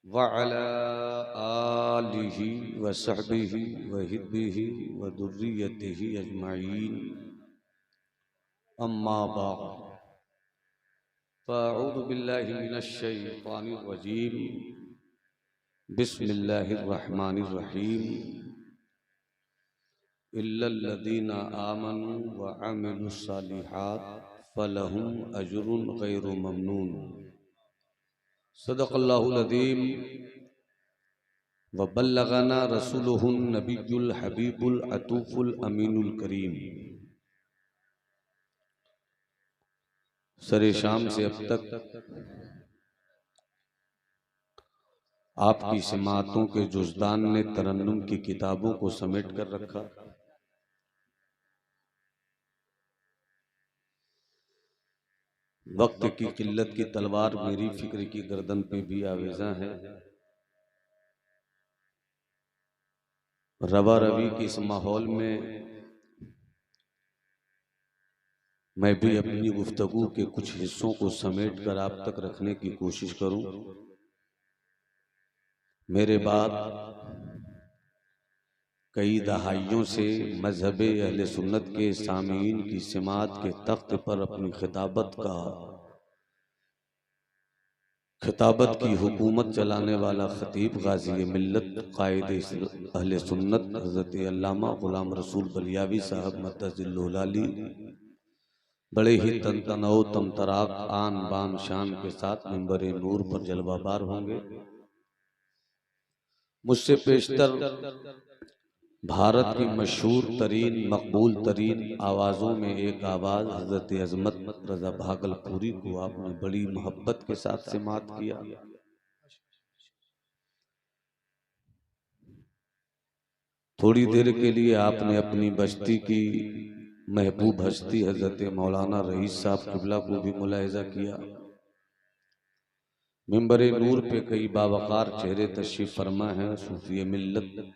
वअला आलिहि वसहबिहि वहिब्बिहि वदुर्रियतिहि अजमाइन अम्मा बाद फ़अऊज़ु बिल्लाहि मिनश शैतानिर रजीम बिस्मिल्लाहिर रहमानिर रहीम इल्लल्लज़ीना आमनू व अमिलुस सालिहात फलहुम अज्रुन गैरु ममनून। सदक़ल्लाहुल अज़ीम व बल्लगना रसूलुहुन नबियुल हबीबुल अतूफुल अमीनुल करीम। सरे शाम से अब तक आपकी समातों के जुज़दान ने तरन्नुम की किताबों को समेट कर रखा। वक्त की किल्लत की तलवार मेरी फिक्र की गर्दन पे भी आवेजा है। रवा रवी के इस माहौल में मैं भी अपनी गुफ्तगू के कुछ हिस्सों को समेट कर आप तक रखने की कोशिश करूं। मेरे बाद कई दहाइयों से मजहब अहले सुन्नत के सामीन की सिमात के तख्त पर अपनी खिताबत की हुकूमत चलाने वाला खतीब गाजी मिल्लत कायद अहले सुन्नत हज़रत अल्लामा गुलाम रसूल बलियावी साहब मद्दज़िल्लुल आली बड़े ही तनतनौ तमतराक आन बान शान के साथ मिंबर नूर पर जलवाबार होंगे। मुझसे पेशतर भारत की मशहूर तरीन मकबूल तरीन आवाज़ों में एक आवाज़ हज़रत अज़मत रज़ा भागलपुरी को आपने बड़ी मोहब्बत के साथ सिमात किया। थोड़ी देर के लिए आपने अपनी बस्ती की महबूब हस्ती हज़रत मौलाना रईस साहब क़िबला को भी मुलाहिज़ा किया। मिंबर नूर पे कई बावकार चेहरे तशरीफ़ फरमा हैं। सूफी मिल्लत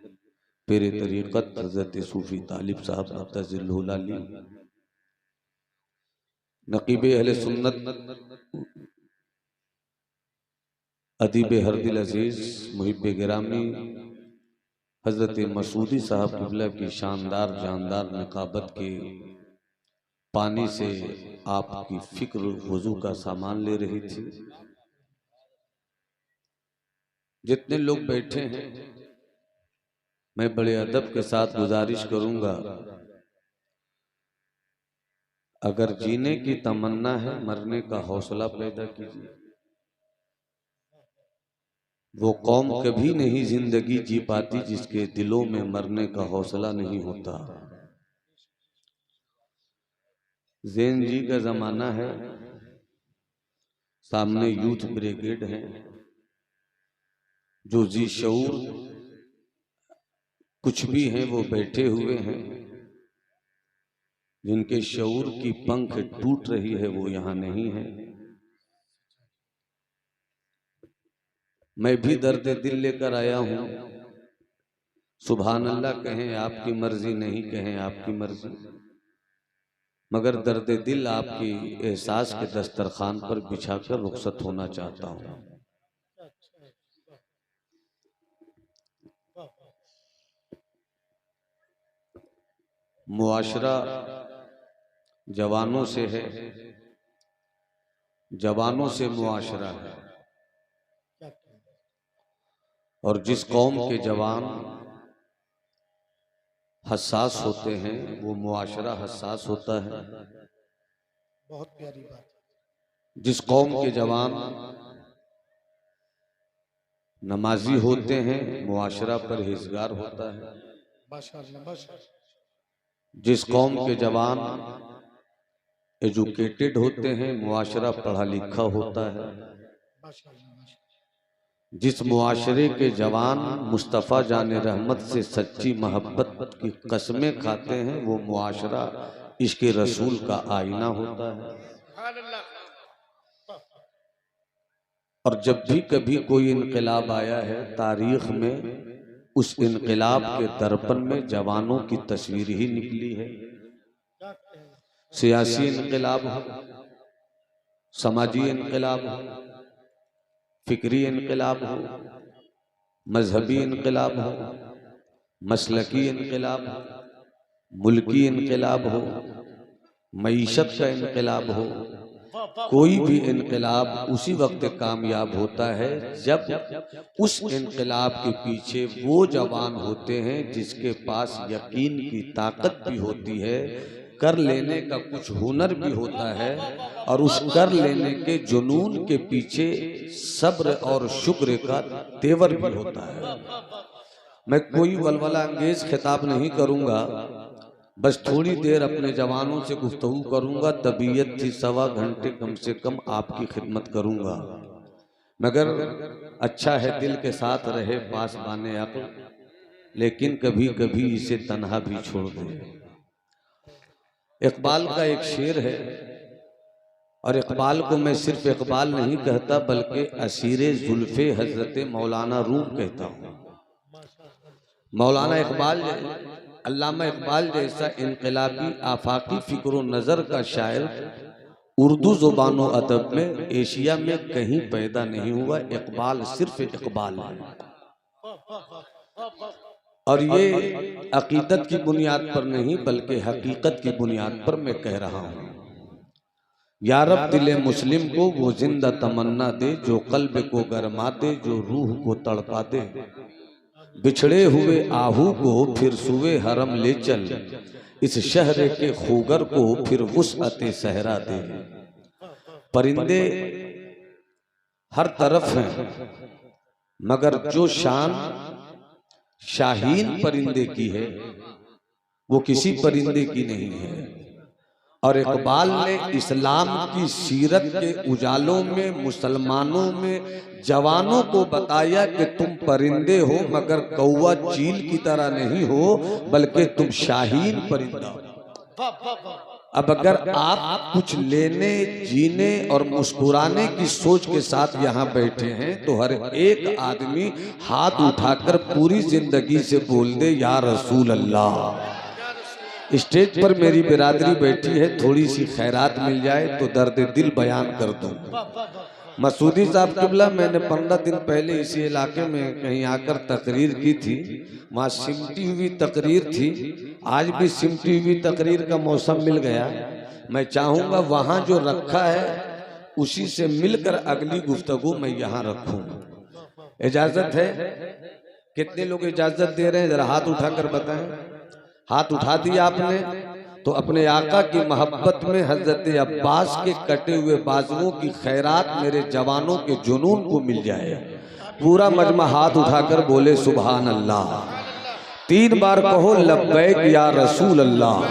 पेरे तरीक़त हज़रत सूफी तालिब साहब मद्दज़िल्लुल आली, नक़ीब अहले सुन्नत अदीब हरदिल अज़ीज़ मुहिब्बे गिरामी हज़रत मसूदी साहब क़िबला की शानदार जानदार नकाबत के पानी से आपकी फ़िक्र वज़ू का सामान ले रही थी। जितने लोग बैठे हैं मैं बड़े अदब के साथ गुजारिश करूंगा, अगर जीने की तमन्ना है मरने का हौसला पैदा कीजिए। वो कौम कभी नहीं जिंदगी जी पाती जिसके दिलों में मरने का हौसला नहीं होता। ज़ैन जी का जमाना है, सामने यूथ ब्रिगेड है जो जी शऊर कुछ भी हैं वो बैठे हुए हैं, जिनके शऊर की पंख टूट रही है वो यहाँ नहीं है। मैं भी दर्द दिल लेकर आया हूँ। सुभान अल्लाह कहें आपकी मर्जी, नहीं कहें आपकी मर्जी, मगर दर्द दिल आपकी एहसास के दस्तरखान पर बिछाकर रुखसत होना चाहता हूँ। मुआशरा जवानों से है, जवानों से मुआशरा है, और जिस कौम के जवान हसास होते हैं वो मुआशरा हसास होता है। बहुत प्यारी बात। जिस कौम के जवान नमाजी होते हैं मुआशरा परहेजगार होता है। जिस कौम के जवान एजुकेटेड होते हैं मुआशरा पढ़ा लिखा होता है। जिस मुआशरे के जवान मुस्तफ़ा जाने रहमत से सच्ची मोहब्बत की कस्में खाते हैं वो मुआशरा इश्क़े रसूल का आईना होता है। और जब भी कभी कोई इनकलाब आया है तारीख में, उस इनकलाब के दर्पण में जवानों की तस्वीर ही निकली है। सियासी इनकलाब हो, समाजी इनकलाब हो, फिक्री इनकलाब हो, मजहबी इनकलाब हो, मसलकी इनकलाब हो, मुल्की इनकलाब हो, मईशत का इनकलाब हो, कोई भी इनकलाब उसी वक्त कामयाब होता है जब उस इनकलाब के पीछे वो जवान होते हैं जिसके पास यकीन की ताकत भी होती है, कर लेने का कुछ हुनर भी होता है, और उस कर लेने के जुनून के पीछे सब्र और शुक्र का तेवर भी होता है। मैं कोई वलवला अंगेज खिताब नहीं करूंगा, बस थोड़ी देर अपने जवानों से गुफ्तगू करूंगा। तबीयत थी 1.25 घंटे कम से कम आपकी खिदमत करूंगा, मगर अच्छा है दिल के साथ रहे पास बाने अक्ल, लेकिन कभी कभी इसे तन्हा भी छोड़ दे। इकबाल का एक शेर है, और इकबाल को मैं सिर्फ इकबाल नहीं कहता बल्कि असीरे जुल्फे हजरत मौलाना रूम कहता हूँ। मौलाना इकबाल, अल्लामा इकबाल जैसा इनकलाबी आफाकी फिक्र नज़र का शायर उर्दू ज़ुबान व अदब में एशिया में कहीं पैदा नहीं हुआ। इकबाल सिर्फ इकबाल है, और ये अकीदत की बुनियाद पर नहीं बल्कि हकीकत की बुनियाद पर मैं कह रहा हूँ। या रब दिले मुस्लिम को वो जिंदा तमन्ना दे, जो कल्ब को गरमा दे, जो रूह को तड़पा दे। बिछड़े हुए आहू को फिर सुवे हरम ले चल, इस शहर के खूगर को फिर वुसअते सहरा दे। परिंदे हर तरफ हैं, मगर जो शान शाहीन परिंदे की है वो किसी परिंदे की नहीं है। और इकबाल ने इस्लाम की सीरत के उजालों में मुसलमानों में जवानों को बताया कि तुम परिंदे हो, मगर कौवा चील की तरह नहीं हो, बल्कि तुम शाहीन परिंदा हो। अब अगर आप कुछ लेने, जीने और मुस्कुराने की सोच के साथ यहाँ बैठे हैं तो हर एक आदमी हाथ उठाकर पूरी जिंदगी से बोल दे या रसूल अल्लाह। स्टेज पर मेरी बिरादरी बैठी है, थोड़ी सी खैरात मिल जाए तो दर्द दिल बयान कर दूं। मसूदी साहब किबला, मैंने 15 दिन पहले इसी इलाके में कहीं आकर तकरीर की थी, वहाँ सिमटी हुई तकरीर थी। आज भी सिमटी हुई तकरीर का मौसम मिल गया। मैं चाहूँगा वहाँ जो रखा है उसी से मिलकर अगली गुफ्तगू मैं यहाँ रखूँ। इजाज़त है? कितने लोग इजाज़त दे रहे हैं, जरा हाथ उठाकर बताएं। हाथ उठा दिया आपने तो अपने आका की मोहब्बत में हजरत अब्बास के कटे हुए बाजुओं की खैरात मेरे जवानों के जुनून को मिल जाए। पूरा मजमा हाथ उठाकर बोले सुभान अल्लाह। 3 बार कहो लब्बैक या रसूल अल्लाह,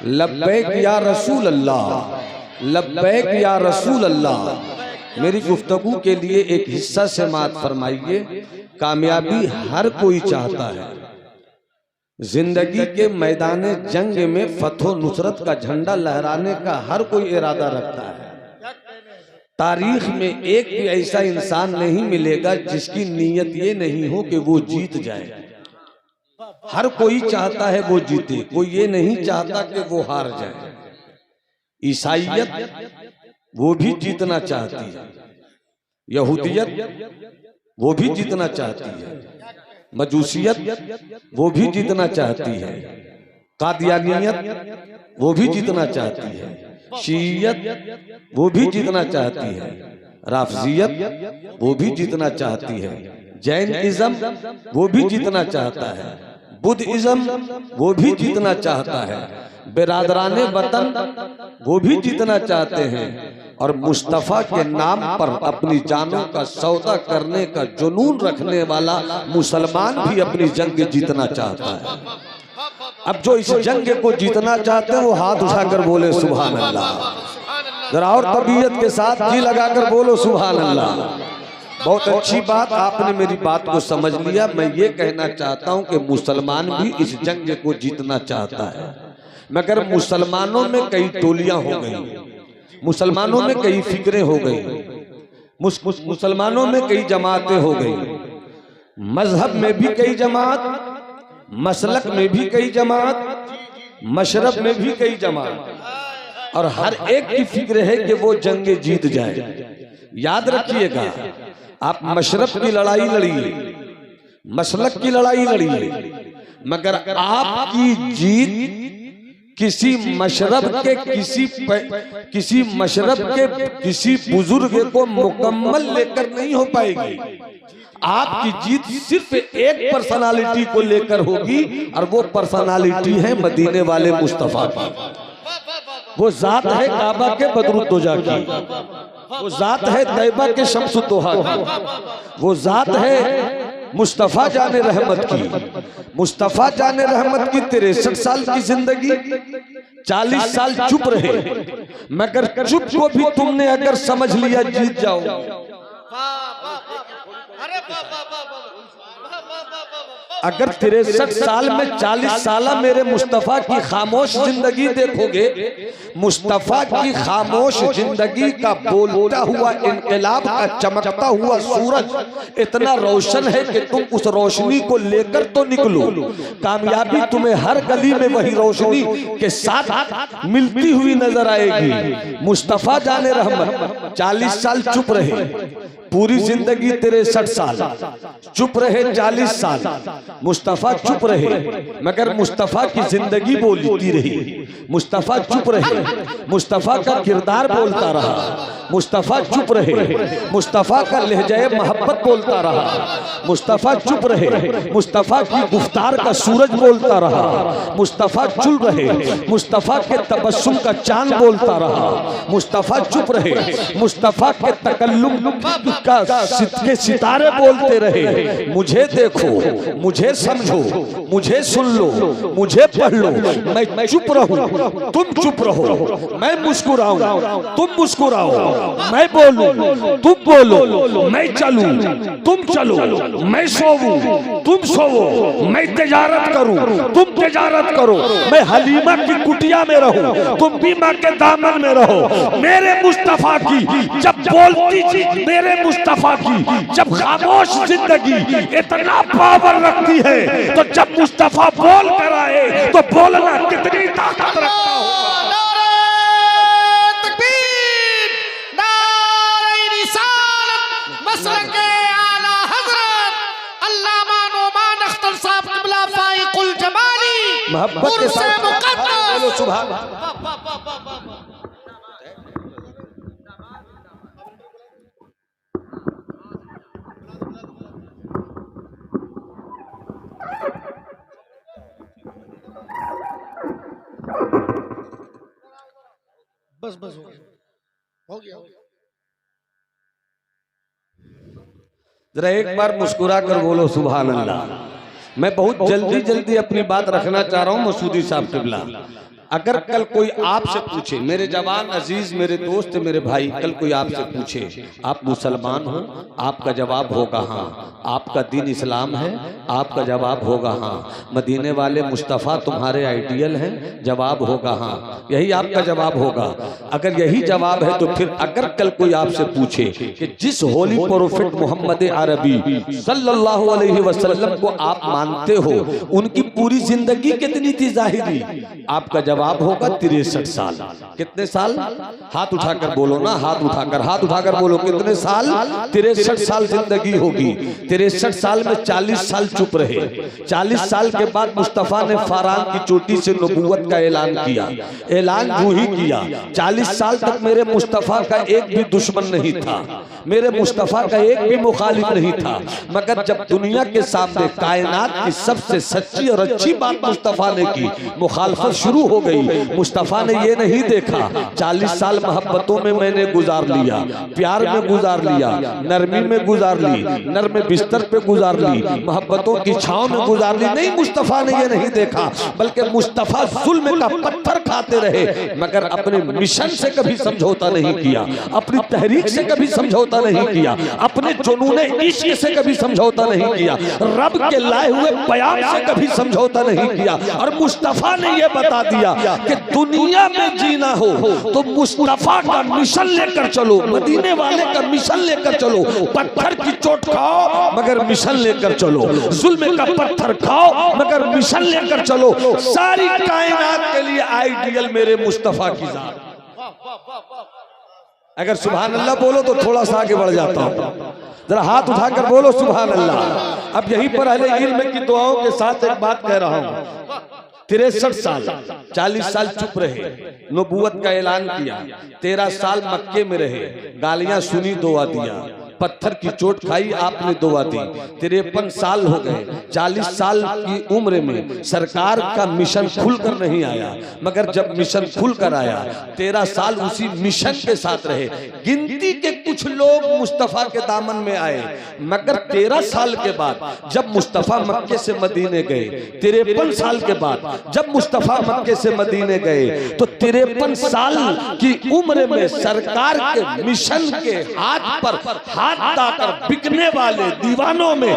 लब्बैक या रसूल अल्लाह, लब्बैक या रसूल अल्लाह। मेरी गुफ्तगू के लिए एक हिस्सा समाअत फरमाइए। कामयाबी हर कोई चाहता है, जिंदगी के मैदान जंग में फतह नुसरत का झंडा लहराने का हर कोई इरादा रखता है। तारीख में एक भी ऐसा इंसान नहीं मिलेगा जिसकी नीयत ये नहीं हो कि वो जीत जाए। हर कोई चाहता है वो जीते, कोई ये नहीं चाहता कि वो हार जाए। ईसाइयत वो भी जीतना चाहती है, यहूदियत वो भी जीतना चाहती है, मजूसियत वो भी जीतना चाहती है, कादियानियत वो भी जीतना चाहती है, शीयत वो भी जीतना चाहती है, राफजियत वो भी जीतना चाहती है, जैनिज्म वो भी जीतना चाहता है, बुद्धिज्म वो भी जीतना चाहता है, बिरादराने वतन वो भी जीतना चाहते हैं, और मुस्तफ़ा के नाम पर अपनी जानों का सौदा करने का जुनून रखने वाला मुसलमान भी अपनी जंग जीतना चाहता है। अब जो इस जंग को जीतना चाहते हैं वो हाथ उठाकर बोले सुभान अल्लाह। जरा और तबीयत के साथ जी लगाकर बोलो सुभान अल्लाह। बहुत अच्छी बात, आपने मेरी बात को समझ लिया। मैं ये कहना चाहता हूँ कि मुसलमान भी इस जंग को जीतना चाहता है, मगर मुसलमानों में कई टोलियां हो गई, मुसलमानों में कई फिक्रें हो गई, मुसलमानों में कई जमातें हो गई, मजहब में भी कई जमात, मसलक में भी कई जमात, मशरब में भी कई जमात, और हर एक की फिक्र है कि वो जंग जीत जाए। याद रखिएगा, आप मशरब की लड़ाई लड़िए, मसलक की लड़ाई लड़िए, मगर आपकी जीत किसी मशरब के किसी मशरब के किसी बुजुर्ग को मुकम्मल लेकर नहीं हो पाएगी। आपकी जीत सिर्फ एक पर्सनालिटी को लेकर होगी, और वो पर्सनालिटी है मदीने वाले मुस्तफा की। वो जात है काबा के बदरुद्दोजा की, वो जात है तैयबा के शम्सुद्दोहा की, वो जात है मुस्तफा जाने रहमत की। मुस्तफा जाने रहमत की 63 साल की जिंदगी, 40 साल चुप रहे, मगर चुप को भी तुमने अगर समझ लिया जीत जाओ। अगर 63 साल में 40 साल मेरे मुस्तफा की खामोश जिंदगी देखोगे, मुस्तफा की खामोश जिंदगी का बोलता हुआ इनकलाब का चमकता हुआ सूरज इतना रोशन है कि तुम उस रोशनी को लेकर तो निकलो। कामयाबी तुम्हें हर गली में वही रोशनी के साथ मिलती हुई नजर आएगी। मुस्तफा जाने रहमत 40 साल चुप रहे, पूरी जिंदगी 63 साल चुप रहे, 40 साल मुस्तफा चुप रहे, मगर मुस्तफा की जिंदगी बोलती रही। मुस्तफा चुप रहे, मुस्तफा का किरदार बोलता रहा। मुस्तफा चुप रहे, मुस्तफा का लहजे मोहब्बत बोलता रहा। मुस्तफा चुप रहे, मुस्तफा की गुफ्तार का सूरज बोलता रहा। मुस्तफा चुप रहे, मुस्तफा के तबस्सुम का चांद बोलता रहा। मुस्तफा चुप रहे, मुस्तफा के तकल्लुम के सितारे बोलते रहे। मुझे देखो, मुझे समझो, मुझे सुन लो, मुझे पढ़ लो। मैं चुप रहूं, तुम चुप रहो। मैं मुस्कुराऊं, तुम मुस्कुराओ। मैं बोलूं, तुम बोलो। मैं चलूं, तुम चलो। मैं सोऊं, तुम सोवो। मैं तिजारत करूं, तुम तिजारत करो। मैं हलीमा की कुटिया में रहूं, तुम बीमा के दामन में रहो। मेरे मुस्तफा की जब बोलती थी, मेरे मुस्तफा की जब खामोश जिंदगी इतना पावर रखती है, तो जब मुस्तफा बोल कर आए तो बोलना कितनी ताकत रखता होगा। मोहब्बत के साथ बोलो सुभान। बस बस हो गया। जरा एक बार मुस्कुरा कर बोलो सुभान अल्लाह। मैं बहुत जल्दी अपनी बात रखना चाह रहा हूं। मसूदी साहब किबला, अगर कल कोई आपसे पूछे, मेरे जवान अजीज, मेरे दोस्त, मेरे भाई, कल कोई आपसे पूछे आप मुसलमान हो, आपका जवाब होगा हाँ। आपका दीन इस्लाम है, आपका जवाब होगा हाँ। मदीने वाले मुस्तफ़ा तुम्हारे आइडियल हैं, जवाब होगा हाँ। यही आपका जवाब होगा। अगर यही जवाब है तो फिर अगर कल कोई आपसे पूछे कि जिस होली प्रोफेट मोहम्मद अरबी सल्लल्लाहु अलैहि वसल्लम को आप मानते हो, उनकी पूरी जिंदगी कितनी थी जाहिरी, आपका जवाब होगा 63 साल। कितने साल? हाथ उठाकर बोलो ना, हाथ उठाकर बोलो कितने साल? 63 साल जिंदगी होगी। 63 साल में 40 साल चुप रहे। 40 साल के बाद मुस्तफा ने फारान की चोटी से नबूवत का ऐलान किया। ऐलान यूं ही किया, 40 साल तक मेरे मुस्तफा का एक भी दुश्मन नहीं था, मेरे मुस्तफा का एक भी मुखालिफ नहीं था। मगर जब दुनिया के सामने कायनात की सबसे सच्ची और अच्छी बात मुस्तफा ने की, मुखालफत शुरू हो गई। मुस्तफा ने ये नहीं देखा 40 साल मोहब्बतों में मैंने गुजार लिया, प्यार में गुजार लिया, नरमी में गुजार ली, नरम बिस्तर पे गुजार ली, मोहब्बतों की छांव में गुजार ली। नहीं, मुस्तफा ने ये नहीं देखा, बल्कि मुस्तफा जुल्म का पत्थर खाते रहे, मगर अपने मिशन से कभी समझौता नहीं किया, अपनी तहरीक से कभी समझौता नहीं किया, अपने जुनूने इश्क से कभी समझौता नहीं किया, रब के लाए हुए बयान से कभी समझौता नहीं किया। और मुस्तफा ने यह बता दिया कि दुनिया में जीना हो तो मुस्तफा का मिशन लेकर चलो, मदीने वाले का मिशन लेकर चलो। पत्थर की चोट खाओ मगर मिशन लेकर चलो, जुल्म का पत्थर खाओ मगर मिशन लेकर चलो। सारी कायनात के लिए आइडियल मेरे मुस्तफा की जात। अगर सुभान अल्लाह बोलो तो थोड़ा सा आगे बढ़ जाता हूँ, जरा हाथ उठाकर बोलो सुभान अल्लाह। अब यहीं पर अहले इल्म की दुआओं के साथ एक बात कह रहा हूँ। 63 साल 40 साल चुप रहे, नबूवत का ऐलान किया, 13 साल मक्के में रहे, गालियां सुनी, दुआ दिया, पत्थर की चोट खाई, आपने दुआ दी। 53 साल हो गए, 40 साल की उम्र में सरकार का मिशन खुलकर नहीं आया, मगर जब मिशन खुलकर आया 13 साल उसी मिशन के साथ रहे। गिनती के कुछ लोग मुस्तफा के दामन में आए, मगर 13 साल के बाद जब मुस्तफा मक्के से मदीने गए, 53 साल के बाद जब मुस्तफा मक्के से मदीने गए, तो 53 साल की उम्र में सरकार के मिशन के हाथ पर हाथ दाकर बिकने वाले दीवानों में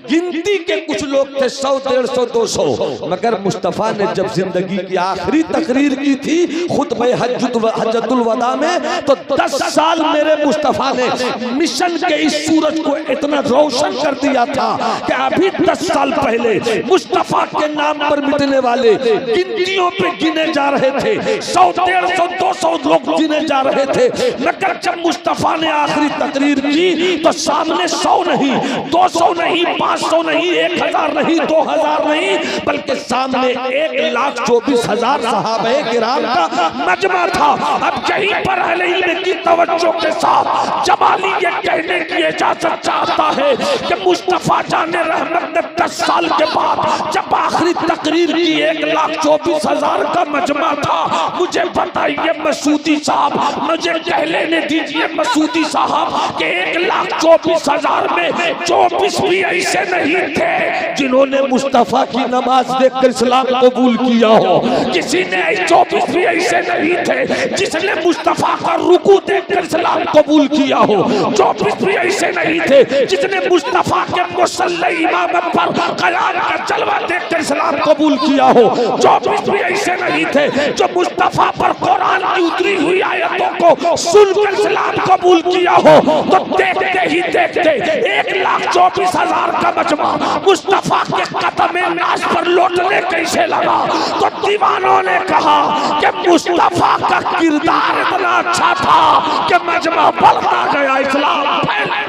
गिनती के कुछ लोग थे, 100, 150, 200। मगर मुस्तफा ने जब जिंदगी की आखिरी तकरीर की थी खुतबे हज्जतुल वदा में, तो 10 साल मेरे मुस्तफा ने मिशन के इस सूरज को इतना रोशन कर दिया था कि अभी 10 साल पहले मुस्तफा के नाम पर मिटने वाले गिनतियों पे गिने जा रहे थे, 100, 150, 200 लोग गिने जा रहे थे। मगर जब मुस्तफा ने आखिरी तकरीर की तो सामने 100 नहीं, 200 नहीं, 500 नहीं, 1000 नहीं, 2000 नहीं, बल्कि सामने 1,24,000 सहाबे किराम का मजमा था। अब यहीं पर अहले इल्म की तवज्जो के साथ जमाली ये कहने की इजाजत चाहता है कि मुस्तफा जाने रहमत ने 10 साल के बाद जब आखिरी तकरीर की 1,24,000 का मजमा था, मुझे बताइए मसूदी साहब, मुझे कह लेने दीजिए मसूदी साहब के 1,24,000 में 24 भी ऐसे नहीं थे जिन्होंने मुस्तफा की नमाज देखकर इस्लाम कबूल किया हो। किसी ने 24 भी ऐसे नहीं थे जिसने मुस्तफा का रुकू देखकर इस्लाम कबूल किया हो। 24 भी ऐसे नहीं थे जिसने मुस्तफा के मुसल्ले इमामत पर क़याम का जलवा देखकर इस्लाम कबूल किया हो। 24 भी ऐसे नहीं थे जो मुस्तफा पर कुरान की उतरी हुई आयतों को सुनकर इस्लाम कबूल किया हो। तो देखते ही देखते 1,24,000 का मजमा मुस्तफा के कदम नाश पर लौटने कैसे लगा, तो दीवानों ने कहा कि मुस्तफा का किरदार इतना अच्छा था कि मजमा बढ़ता गया, इस्लाम फैल गया।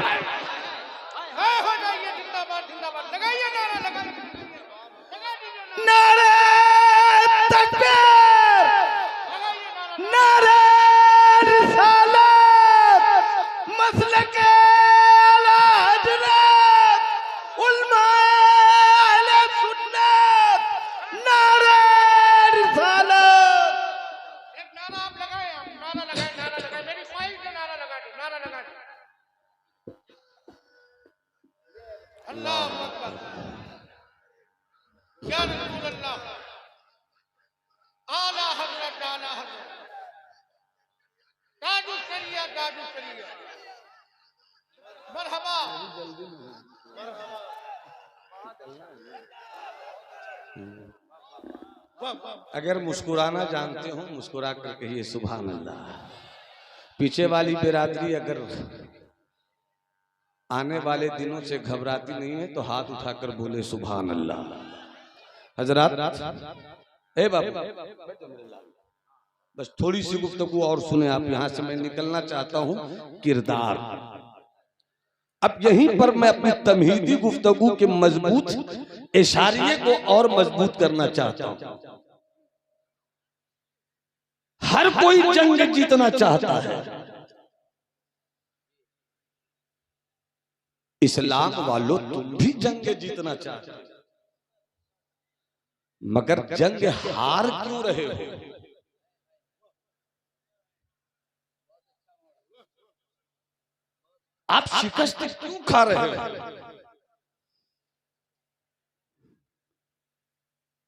नारे तकबीर, नारे रिसालत, मसलके आला हजरत, उलमाए अहले सुन्नत, नारे रिसालत। एक नारा आप लगाए, नारा लगाए, मेरी फाइल का नारा लगा दो, नारा लगा दो। अल्लाह अकबर, या रसूल अल्लाह, आला हजरत, आला हजरत, ताजु शरिया, ताजु शरिया, मरहबा। अगर मुस्कुराना जानते हो मुस्कुरा कर कहिए सुभान अल्लाह। पीछे वाली बिरादरी अगर आने वाले दिनों से घबराती नहीं है तो हाथ उठाकर बोले सुभान अल्लाह। हजरात, ए बाबा, बस थोड़ी सी गुफ्तगू और सुने आप, यहां से मैं निकलना चाहता हूं। किरदार, अब यहीं पर मैं अपनी तमहीदी गुफ्तगू के मजबूत इशारे को और मजबूत करना चाहता हूं। हर कोई जंग जीतना चाहता है, इस्लाम वालों तुम भी जंग जीतना चाहते हो, मगर जंग हार क्यों रहे हो? आप शिकस्त क्यों खा रहे हो?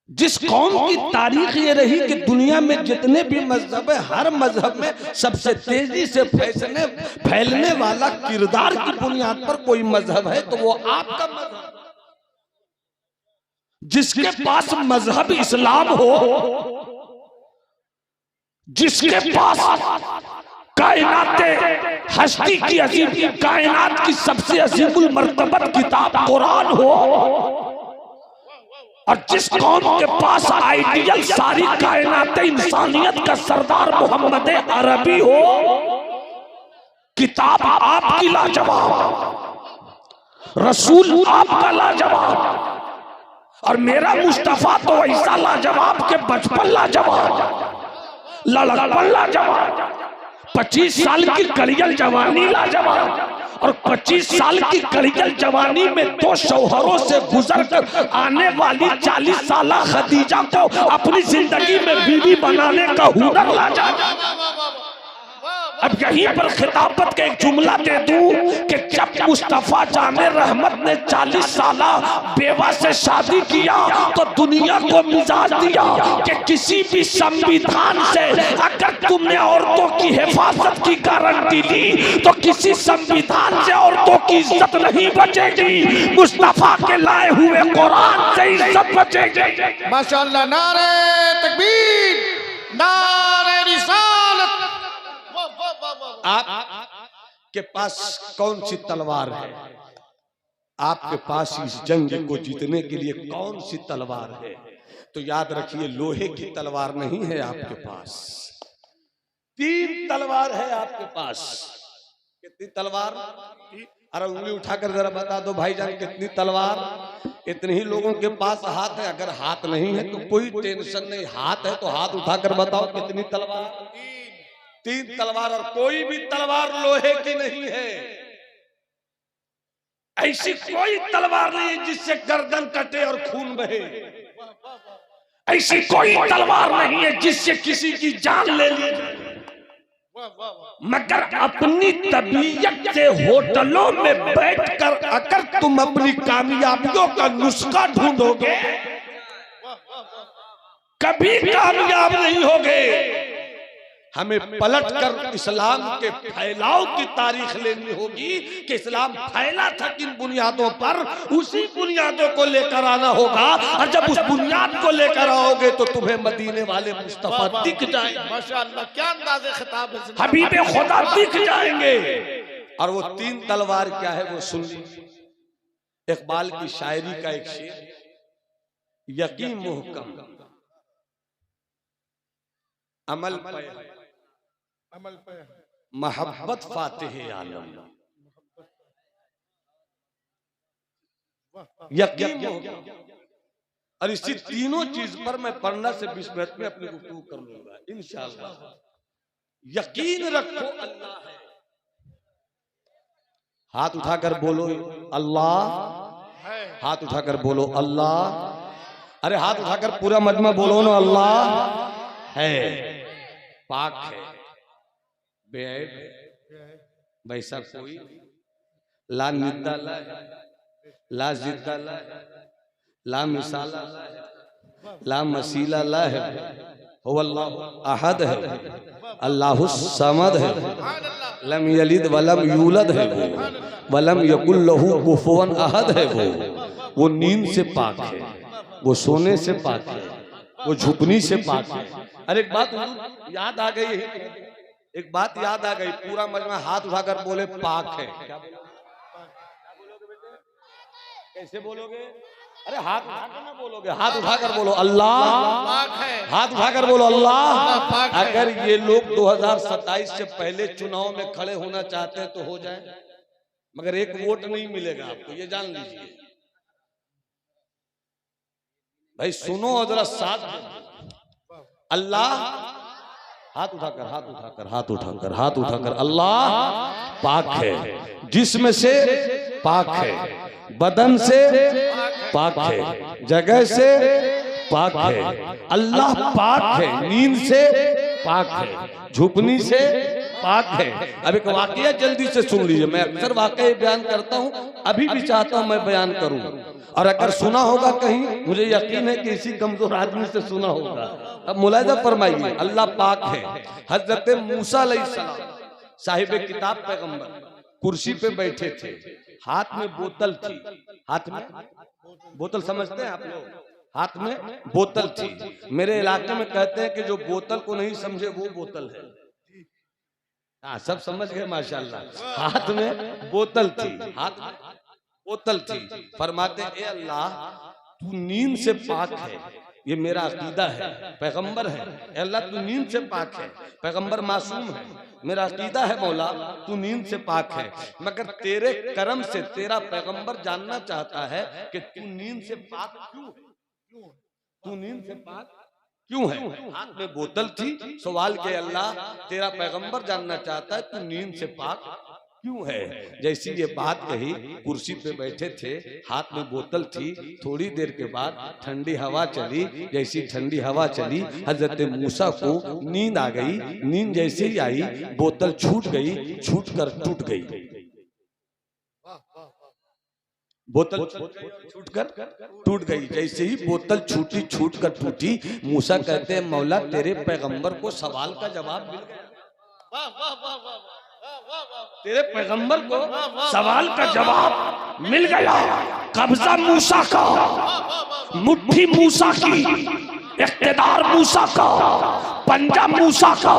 जिस कौम की तारीख ये रही कि दुनिया में जितने भी मजहब है, हर मजहब में सबसे तेजी से फैलने वाला किरदार की बुनियाद पर कोई मजहब है तो वो आपका मजहब। जिसके पास मजहब इस्लाम हो, जिसके पास कायनाते हस्ती की अजीम, कायनात की सबसे अजीमुल मर्तबत किताब कुरान हो, और जिस कौम के पास आइडियल सारी कायनात इंसानियत का सरदार मोहम्मद अरबी हो, किताब आपकी लाजवाब, रसूल आपका लाजवाब, और मेरा मुस्तफा तो ऐसा लाजवाब के बचपन लाजवाब, लड़कपन लाजवाब, 25 साल की कड़ियल जवानी लाजवाब, और 25 साल की कड़ियल जवानी में 2 शौहरों से गुजरकर आने वाली 40 साल खदीजा को अपनी जिंदगी में बीवी बनाने का हुनर लाजवाब। अब यहीं पर खिताबत का एक जुमला दे दूं कि जब मुस्तफा जाने रहमत ने 40 साल बेवा से शादी किया तो दुनिया को मिजाज दिया कि किसी भी संविधान से अगर तुमने औरतों की हिफाजत की गारंटी ली तो किसी संविधान से औरतों की इज्जत नहीं बचेगी, मुस्तफा के लाए हुए कुरान से इज्जत बचेगी। माशाअल्लाह, नारे तकबीर, नारे रिसालत। आपके पास कौन सी तलवार है? आपके पास इस जंग को जीतने के लिए कौन सी तलवार है? तो याद रखिए, लोहे की तलवार नहीं है आपके पास, 3 तलवार है आपके पास। कितनी तलवार? अरे उंगली उठाकर जरा बता दो भाईजान, कितनी तलवार? इतने ही लोगों के पास हाथ है। अगर हाथ नहीं है तो कोई टेंशन नहीं, हाथ है तो हाथ उठाकर बताओ कितनी तलवार? 3 तलवार, और कोई भी तलवार लोहे की नहीं है। ऐसी कोई तलवार नहीं है जिससे गर्दन कटे और खून बहे। ऐसी कोई तलवार नहीं है जिससे किसी की जान ले ली, मगर अपनी तबीयत से होटलों में बैठकर अगर तुम अपनी कामयाबियों का नुस्खा ढूंढोगे कभी कामयाब नहीं होगे। हमें पलटकर इस्लाम के फैलाव की तारीख लेनी होगी कि इस्लाम फैला था किन बुनियादों पर, उसी बुनियादों को लेकर आना होगा। और जब उस बुनियाद को लेकर आओगे तो तुम्हें मदीने वाले मुस्तफा दिख जाएंगे। माशाअल्लाह, क्या अंदाज़े खिताब है, हबीबे खुदा दिख जाएंगे। और वो 3 तलवार क्या है वो सुन लीजिए। इकबाल की शायरी का एक शेर, यकीन मुहकम अमल पे मोहब्बत फातिह आलम, यकीन मुहकम। और इसी तीनों चीज पर मैं 15 से 20 मिनट में अपनी गुफ्तगू कर लूंगा इंशाअल्लाह। यकीन रखो अल्लाह है। हाथ उठाकर बोलो अल्लाह, हाथ उठाकर बोलो अल्लाह। अरे हाथ उठाकर पूरा मजमा बोलो ना, अल्लाह है, पाक है, बेऐब वैसा कोई ला निद्दा ला जिद्दा ला मिसाला ला मसीला ला है, हुवल्लाहु अहद है, अल्लाहुस समद है, लम यलिद वलम यूलद है, वलम यकुल लहू कुफुवन अहद है। वो नींद से पाक है, वो सोने से पाक है, वो झुकनी से पाक है। अरे एक बात याद आ गई, एक बात याद आ गई। पूरा मजमा हाथ उठाकर बोले पाक है। क्या बोलोगे बेटे? कैसे बोलोगे? अरे हाथ उठाकर ना बोलोगे, हाथ उठाकर बोलो अल्लाह पाक है। हाथ उठाकर बोलो अल्लाह पाक है। अगर ये लोग 2027 से पहले चुनाव में खड़े होना चाहते हैं तो हो जाए, मगर एक वोट नहीं मिलेगा आपको, ये जान लीजिए भाई। सुनो और जरा साथ अल्लाह, हाथ उठाकर हाथ उठाकर हाथ उठाकर हाथ उठाकर अल्लाह पाक है, जिस्म से पाक है, बदन से पाक है, जगह से पाक है, अल्लाह पाक है, नींद से पाक है, झुकनी से पाक है। अब एक वाकया जल्दी से सुन लीजिए, मैं अक्सर वाकया बयान करता हूं, अभी भी चाहता हूं मैं बयान करूं, और अगर सुना होगा कहीं मुझे यकीन है कि इसी कमजोर आदमी से सुना होगा। अब मुलाहिजा फरमाइए, अल्लाह पाक है। हजरत मूसा अलैहिस्सलाम साहिब किताब पैगंबर कुर्सी पे बैठे थे, हाथ में बोतल थी, हाथ में बोतल समझते हैं आप लोग, हाथ में बोतल थी। मेरे इलाके में कहते हैं कि जो बोतल को नहीं समझे वो बोतल है। हाँ सब समझ गए माशाल्लाह। हाथ में बोतल थी, हाथ बोतल थी। फरमाते ए अल्लाह तू नींद से पाक है, ये मेरा अकीदा है। पैगंबर है, अल्लाह तू नींद से पाक है, पैगंबर मासूम है, मेरा अकीदा है मौला तू नींद से पाक है, मगर तेरे करम से तेरा पैगंबर जानना चाहता है कि तू नींद से पाक क्यों, तू नींद से पाक क्यों है। हाथ में बोतल थी, सवाल के अल्लाह तेरा पैगंबर जानना चाहता है तू नींद से पाक क्यों है। जैसी ये बात कही, कुर्सी पे बैठे थे, हाथ में बोतल थी, थोड़ी देर के बाद ठंडी हवा चली, जैसी ठंडी हवा चली हजरत मूसा को नींद आ गई। नींद जैसे ही आई बोतल छूट गई, छूटकर टूट गई, बोतल छूटकर टूट गई। जैसे ही बोतल छूटी, छूटकर टूटी, मूसा कहते हैं मौला तेरे पैगंबर को सवाल का जवाब मिल गया, तेरे पैगंबर को सवाल का जवाब मिल गया। कब्जा मूसा का, मुट्ठी मूसा की, इख्तिदार मूसा का, पंजा मूसा का,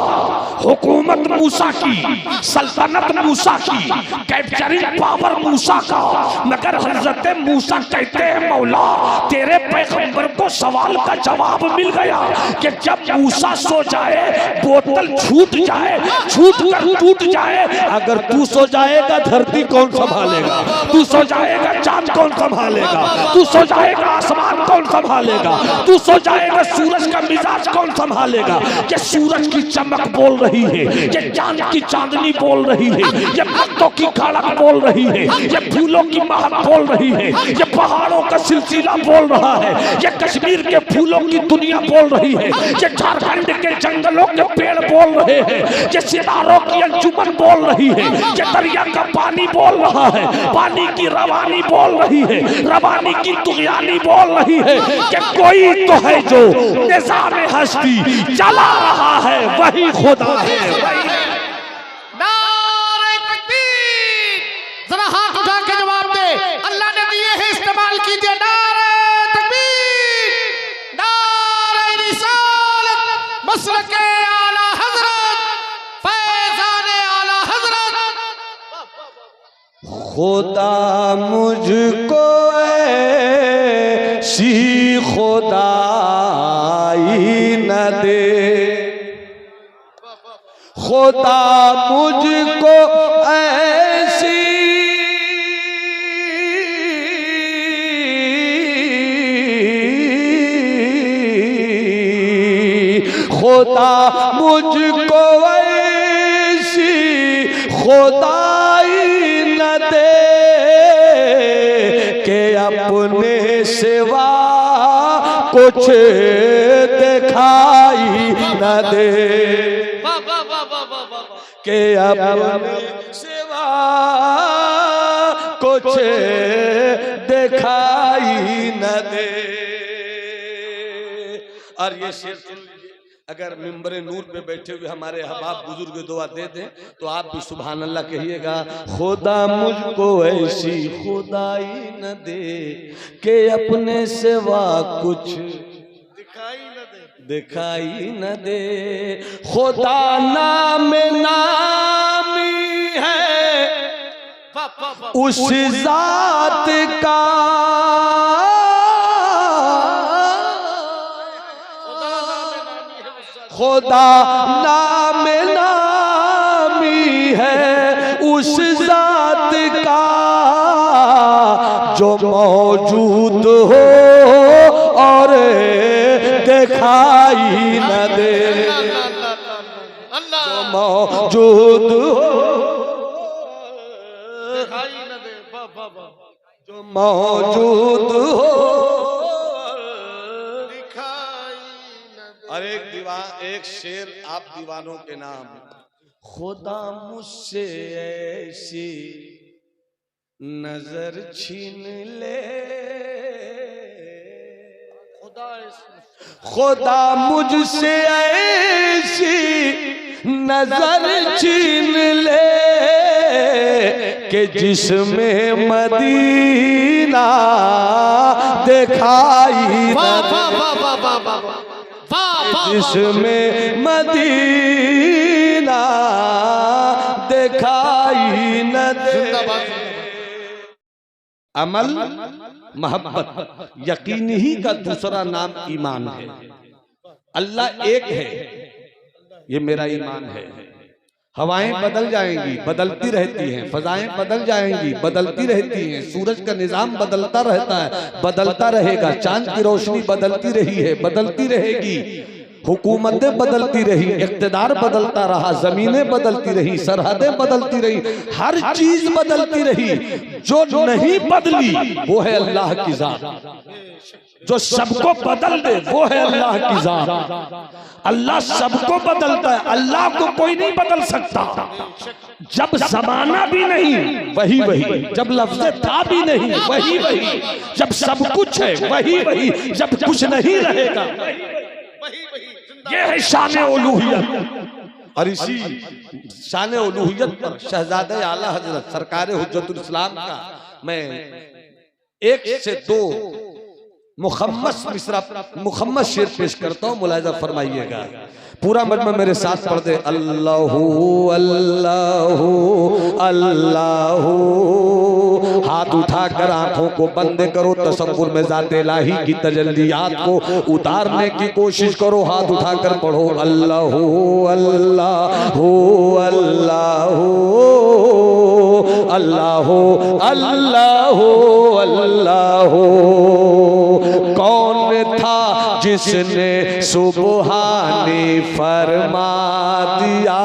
हुकूमत मूसा की, सल्तनत मूसा की, कैप्चरिंग पावर मूसा का। मगर हजरत मूसा कहते हैं मौला तेरे पैगंबर को सवाल का जवाब मिल गया कि जब मूसा सो जाए, बोतल छूट जाए, छूट कर टूट जाए, अगर तू सो जाएगा धरती कौन संभालेगा, तू सो जाएगा चांद कौन संभालेगा, तू सो जाएगा आसमान कौन संभालेगा, तू सो जाएगा सूरज का मिजाज कौन संभालेगा। ये सूरज की चमक बोल रही है, ये चांद की चांदनी बोल रही है, ये पत्तों की खड़क बोल रही है, ये फूलों की महक बोल रही है, ये पहाड़ों का सिलसिला बोल रहा है, ये कश्मीर के फूलों की दुनिया बोल रही है, ये झारखंड के जंगलों के पेड़ बोल रहे हैं, ये सितारों की अंजुमन बोल रही है, ये दरिया का पानी बोल रहा है, पानी की रवानी बोल रही है, रवानी की तुगयानी बोल रही है कि कोई तो है जो निज़ामे हस्ती चला रहा है, वही खुदा है, वही नारे तकबीर, जरा हाथ उठा के जवाब दे। अल्लाह ने दिए हैं, इस्तेमाल कीजिए। नारे तकबीर, नारे रिसालत, मसलके आला हजरत, फैज़ाने आला हजरत। खुदा मुझको ऐसी खुदाई न दे, खुदा मुझको ऐसी खुदा मुझको ऐसी खुदाई न दे के अपने सिवा कुछ दिखाई न दे, के अपने सिवा कुछ दिखाई न दे। और ये शेर सुन लीजिए, अगर मिंबर नूर पे बैठे हुए हमारे अहबाब बुजुर्ग दुआ दे दें तो आप भी सुभान अल्लाह कहिएगा। खुदा मुझको ऐसी खुदाई न दे के अपने सिवा कुछ दिखाई न दे। खुदा नाम नामी है उस जात का, खुदा नाम नामी है उस जात का जो मौजूद हो और दिखाई न दे, जो मौजूद हो दिखाई न दे, जो मौजूद हो दिखाई न दे। और एक शेर आप दीवानों के नाम, खुदा मुझसे ऐसी नजर छीन ले, खुदा मुझसे ऐसी नजर छीन ले कि जिसमें मदीना दिखाई न दे, जिसमें मदीना दिखाई न दे। अमल, मोहब्बत। यकीन ही का दूसरा नाम ईमान है। अल्लाह एक है, ये मेरा ईमान है। हवाएं बदल जाएंगी, बदलती रहती हैं, फजाएं बदल जाएंगी, बदलती रहती हैं, सूरज का निजाम बदलता रहता है, बदलता रहेगा, चांद की रोशनी बदलती रही है, बदलती रहेगी, हुकूमतें बदलती रही, इक़्तिदार बदलता रहा, जमीनें बदलती रही, सरहदें बदलती रही, हर चीज बदलती रही। जो नहीं बदली वो है अल्लाह की जात। जो सबको बदल दे वो है अल्लाह की जात। अल्लाह सबको बदलता है, अल्लाह को कोई नहीं बदल सकता। जब जमाना भी नहीं वही वही, जब लफ्ज़ था भी नहीं वही वही, जब सब कुछ है वही वही, जब कुछ नहीं रहेगा ये है शान उलूहियत। और इसी शान उलूहियत पर शहजादे आला हजरत सरकार हुज्जतुल इस्लाम का मैं एक से दो मुखम्मस मिसरा, मुखम्मस शेर पेश करता हूँ, मुलाहिजा फरमाइएगा। पूरा मजमा मेरे साथ पढ़ दे। अल्लाहू अल्लाहू अल्लाहू। हाथ उठाकर आंखों को बंद करो, तसव्वुर में ज़ात इलाही की तजल्लियात को उतारने की कोशिश करो। हाथ उठाकर पढ़ो अल्लाहू अल्लाहू अल्लाहू अल्लाहू अल्लाहू अल्लाहू। कौन था जिसने सुबहानी फरमा दिया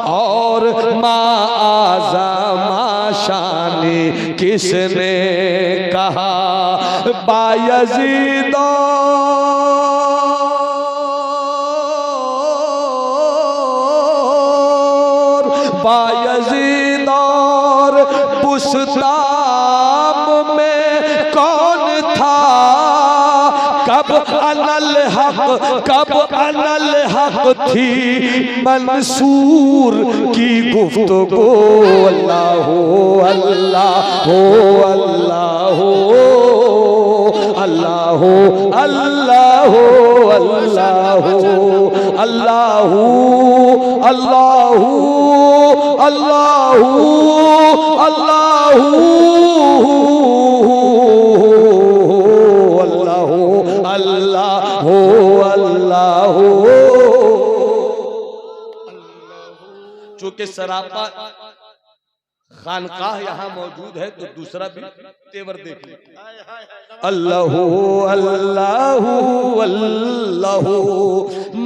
और माज़ा माशानी किसने कहा। बायज़ीदो बायज़ीद और बुस्ताम में कौन था। कब अनल हक थी मंसूर की गुफ्तगू। अल्लाह हो अल्लाह हो अल्लाह हो अल्लाह हो अल्लाह हो अल्लाह हो अल्लाह हो अल्लाह अल्लाह अल्लाह अल्लाह। चूंकि सरापा खानकाह यहाँ मौजूद है तो दूसरा भी तेवर देख ले। अल्लाह अल्लाह अल्लाह।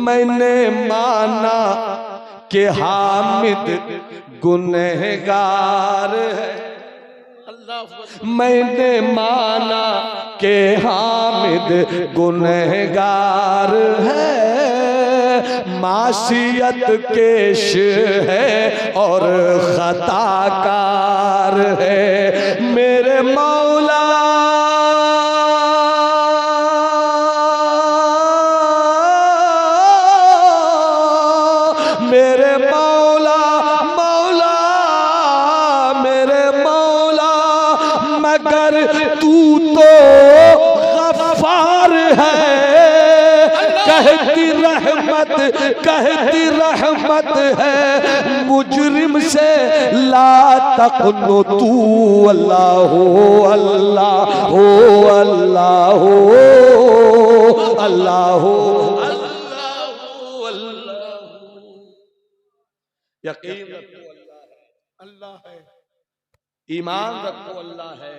मैंने माना कि हामिद गुनहगार है। मैंने माना कि हामिद गुनहगार है। मासियत केश है और खताकार है। मेरे मौला मेरे मौला मौला मेरे मौला मगर तू तो गफ्फार है। कहती रहमत है मुजरिम से ला तक़नो तू। अल्लाह हो अल्लाह हो अल्लाह हो अल्लाह हो अल्लाह। यकीन रखो अल्लाह है, ईमान रखो अल्लाह है।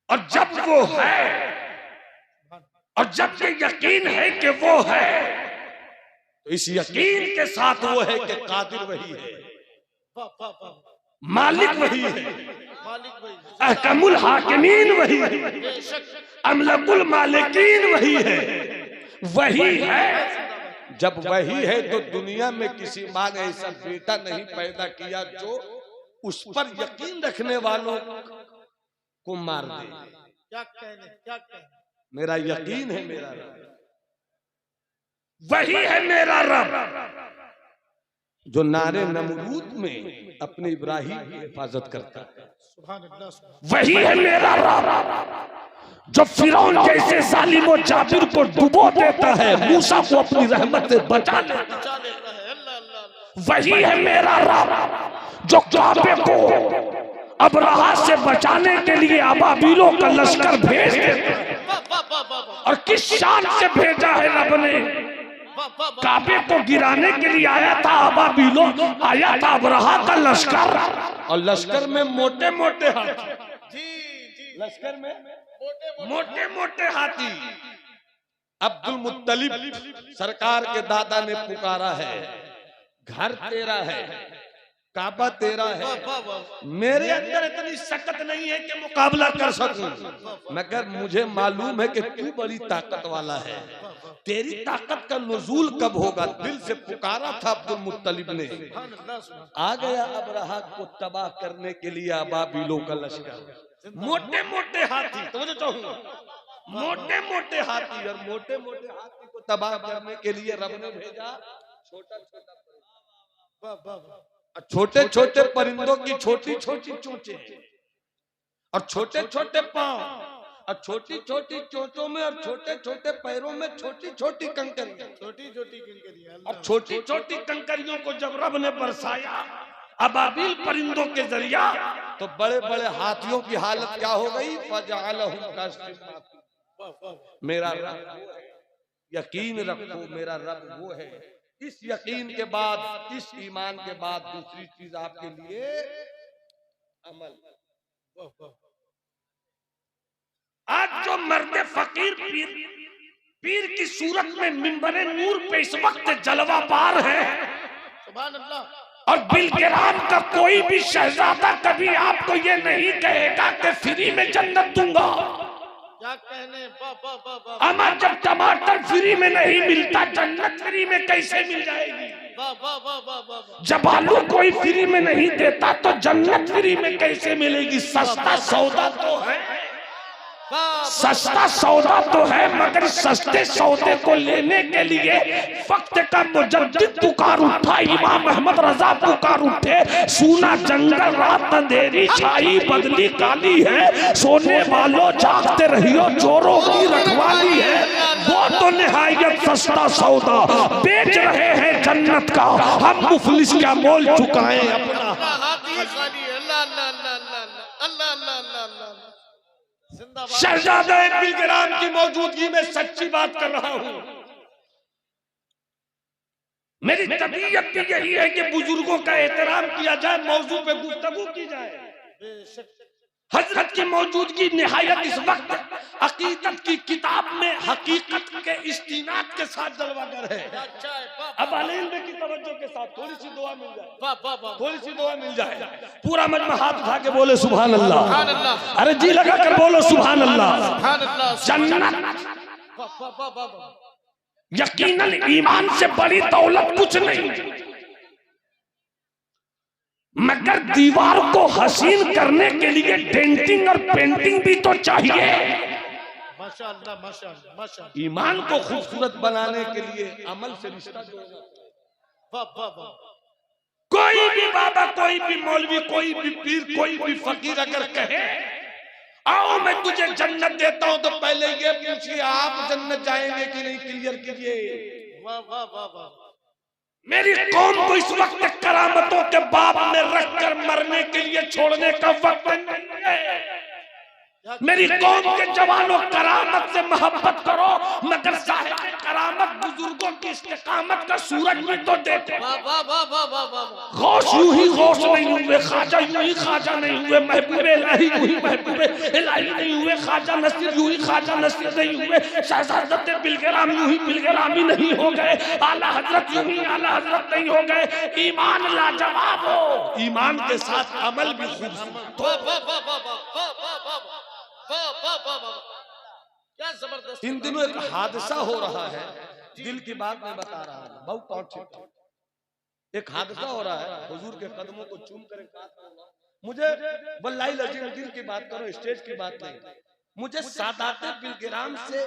और जब वो है और जब ये यकीन है कि वो है तो इस यकीन के साथ वो है कि कादिर वही है, मालिक वही है, अहकमुल हाकिमीन वही है, अमलकुल मालिकीन वही है, वही है। जब वही है तो दुनिया में किसी माँ ने ऐसा बेटा नहीं पैदा किया जो उस पर यकीन रखने वालों को मार दे। क्या कहने मेरा यकीन है मेरा रब, वही है मेरा रब जो नारे नमरूद में अपने इब्राहिम की हिफाजत करता है। वही है मेरा रब जो फिरौन जैसे जालिम और जाबिर को डुबो देता है, मूसा को अपनी रहमत से बचा लेता है। वही है मेरा रब जो काबे को अबरहा से बचाने के लिए अबाबीलों का लश्कर भेज देता। और किस शान से भेजा है रब ने? काबे को गिराने के लिए आया था अबाबीलों, आया था अबरहा का लश्कर, और लश्कर में मोटे मोटे हाथी, लश्कर में मोटे मोटे हाथी। अब्दुल मुत्तलिब सरकार के दादा ने पुकारा है, घर तेरा है, काबा तेरा है, मेरे अंदर इतनी सकत नहीं है कि मुकाबला कर सकूं, मगर मुझे मालूम है कि तू बड़ी ताकत वाला है, तेरी ताकत का नुज़ूल कब होगा? दिल से पुकारा था अब्दुल मुत्तलिब ने। आ गया अबरहा को तबाह करने के लिए अबाबीलों का लश्कर, मोटे मोटे हाथी, तो चाहूंगा मोटे मोटे हाथी, और मोटे मोटे हाथी को तबाह करने के लिए रब ने भेजा छोटा छोटा, छोटे छोटे परिंदों की छोटी छोटी चोंचें, और छोटे छोटे पांव, और छोटी छोटी चोंचों में और छोटे छोटे पैरों में छोटी छोटी कंकरियां, और छोटी छोटी कंकरियों को जब रब ने बरसाया अबाबिल परिंदों के जरिया, तो बड़े बड़े हाथियों की हालत क्या हो गई? फजअलहुम कासिम। मेरा रब, यकीन रखो मेरा रब वो है। इस यकीन के बाद, इस ईमान के बाद दूसरी चीज आपके लिए अमल। आज जो मर्द फकीर पीर की सूरत में मिंबरे नूर पे इस वक्त जलवा पार है, सुभान अल्लाह, और बिलकिराम का कोई भी शहजादा कभी आपको ये नहीं कहेगा कि फ्री में जन्नत दूंगा। क्या कहने? अमा जब टमाटर फ्री में नहीं मिलता, जन्नत फ्री में कैसे मिल जाएगी? जब आलू कोई फ्री में नहीं देता, तो जन्नत फ्री में कैसे मिलेगी? सस्ता सौदा तो है, सस्ता सौदा तो है, मगर सस्ते सौदे को लेने के लिए वक्त का मुजद्दिद पुकार उठा, इमाम अहमद रजा पुकार उठे। सूना जंगल रात अंधेरी छाई बदली काली है, सोने वालों जागते रहियो चोरों की रखवाली है। वो तो निहायत सस्ता सौदा बेच रहे हैं जन्नत का, हम मुफलिस क्या मोल चुकाएं अपना। शहजादा बिलकिराम की मौजूदगी में सच्ची बात कर रहा हूं। मेरी तबीयत भी यही है कि बुजुर्गों का एहतराम किया जाए, मौजू पे गुफ्तगू की जाए। हजरत की मौजूदगी निहायत इस वक्त अकीदत की किताब में हकीकत के इस्तीनाद के साथ जलवागर है। अब अलीम की तवज्जो के साथ थोड़ी सी दुआ मिल जाए, थोड़ी सी दुआ मिल जाए। पूरा मजमा हाथ उठा के बोले सुभान अल्लाह, अरे जी लगा कर बोलो सुभान अल्लाह। जन्नत यकीनन ईमान से बड़ी दौलत कुछ नहीं, मगर दीवार को हसीन करने के लिए डेंटिंग और पेंटिंग भी तो चाहिए। माशाअल्लाह माशाअल्लाह माशाअल्लाह। ईमान को खूबसूरत बनाने के लिए अमल से रिश्ता जोड़ना। कोई भी बाबा, कोई भी मौलवी, कोई भी पीर, कोई भी फकीर अगर कहे आओ मैं तुझे जन्नत देता हूं, तो पहले ये पूछिए आप जन्नत जाएंगे कि नहीं, क्लियर कीजिए। वाह वाह वाह वाह। मेरी कौम को इस वक्त करामतों के बाब में रखकर मरने के लिए छोड़ने का वक्त नहीं है। मेरी कौम के जवानों, करामत से मोहब्बत करो, मगर साहिब करामत बुजुर्गों की इस्तिकामत का सूरज भी तो देखो। गौस यूं ही गौस नहीं हुए, ख्वाजा यूं ही ख्वाजा नहीं हुए, महबूबे इलाही यूं ही महबूबे इलाही नहीं हुए, ख्वाजा नसीर यूं ही ख्वाजा नसीर नहीं हुए, शहजादे बिलकिराम यूं ही बिलकिरामी नहीं हो गए, आला हजरत यूं ही आला हजरत नहीं हो गए। ईमान लाजवाब हो, ईमान के साथ अमल भी क्या जबरदस्त। इन दिनों एक हादसा हो रहा है, दिल की बात मैं बता रहा हूँ, बहुत पहुंचे एक हादसा हो रहा है। हुजूर के कदमों को चूम कर मुझे वल्लाही लजीम, दिल की बात करो, स्टेज की बात नहीं, मुझे सादाते बिलकिराम से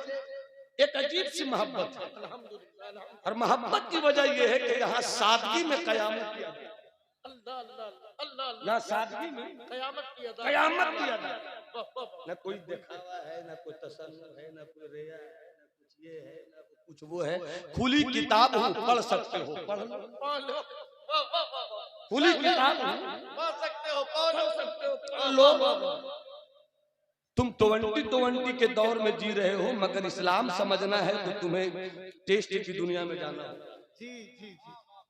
एक अजीब सी मोहब्बत है, और मोहब्बत की वजह यह है कि यहाँ सादगी में कयामत किया गया। यहाँ सादगी में कयामत किया गया। न कोई दिखावा है, न कोई तसल्लुल है, न कोई रिया है, न कुछ ये है, न कुछ वो है। खुली किताब हो, पढ़ सकते हो, पढ़ लो। खुली किताब पढ़ सकते हो, पढ़ सकते हो। पकड़ लो। तुम 2020 के दौर में जी रहे हो, मगर इस्लाम समझना है तो तुम्हें टेस्ट की दुनिया में जाना है।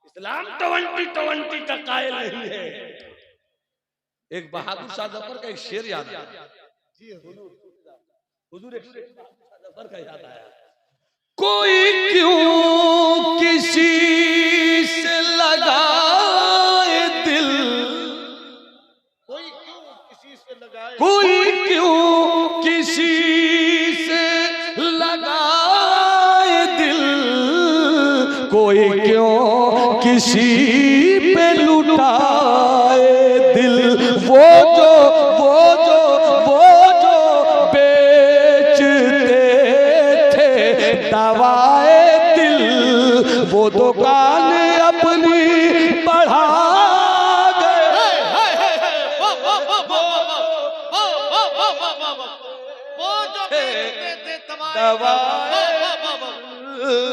इस्लाम 2020 का कायल नहीं है। एक बहादुर शाह जफर का एक शेर याद आया, हुजूर एक शेर शाह जफर का याद आया। कोई क्यों किसी से लगाए दिल, कोई क्यों किसी से लगाए दिल, कोई क्यों किसी पे लुटाए दिल। वो जो बेचते थे दवाए दिल, वो दुकान अपनी बढ़ा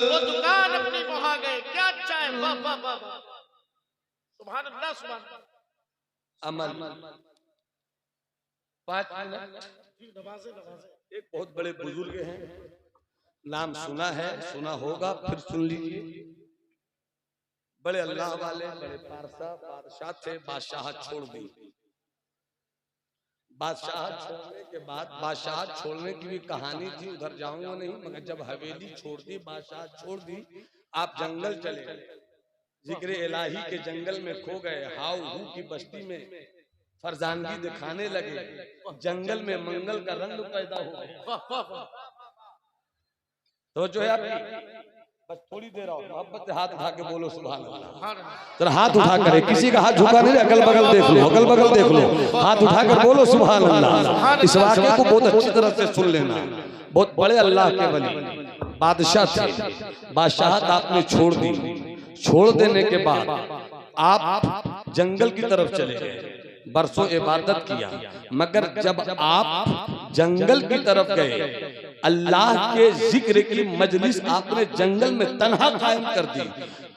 वो दुकान अपनी वहां गए। क्या चाहे सुभान अल्लाह सुभान अमल 5 मिनट। एक बहुत बड़े बुजुर्ग हैं, नाम सुना है, सुना होगा, फिर सुन लीजिए। बड़े अल्लाह वाले, बड़े बादशाह थे। बादशाह छोड़ दी। बादशाह छोड़ने के बाद, बादशाह छोड़ने की भी कहानी थी, उधर जाऊंगा नहीं, मगर जब हवेली छोड़ दी, बादशाह छोड़ दी, आप जंगल चले गए, जिक्र इलाही के जंगल में खो गए, हाउ हू की बस्ती में फरजानगी दिखाने लगे, जंगल में मंगल का रंग पैदा हो गया। तो जो है आपकी बस थोड़ी देर आओ, मोहब्बत से हाथ उठा के बोलो सुभान अल्लाह। जरा हाथ उठा करे, किसी का हाथ झुका नहीं, अगल बगल देख लो, अगल बगल देख लो, हाथ उठा कर बोलो सुभान अल्लाह। इस वाक़े को बहुत अच्छी तरह से सुन लेना। बहुत बड़े अल्लाह के वली बादशाह थे। बादशाहत आपने छोड़ दी। छोड़ देने के बाद आप जंगल की तरफ चले गए, बरसों इबादत किया, मगर जब आप जंगल की तरफ गए, अल्लाह के जिक्र की मजलिस आपने जंगल में तन्हा कायम कर दी।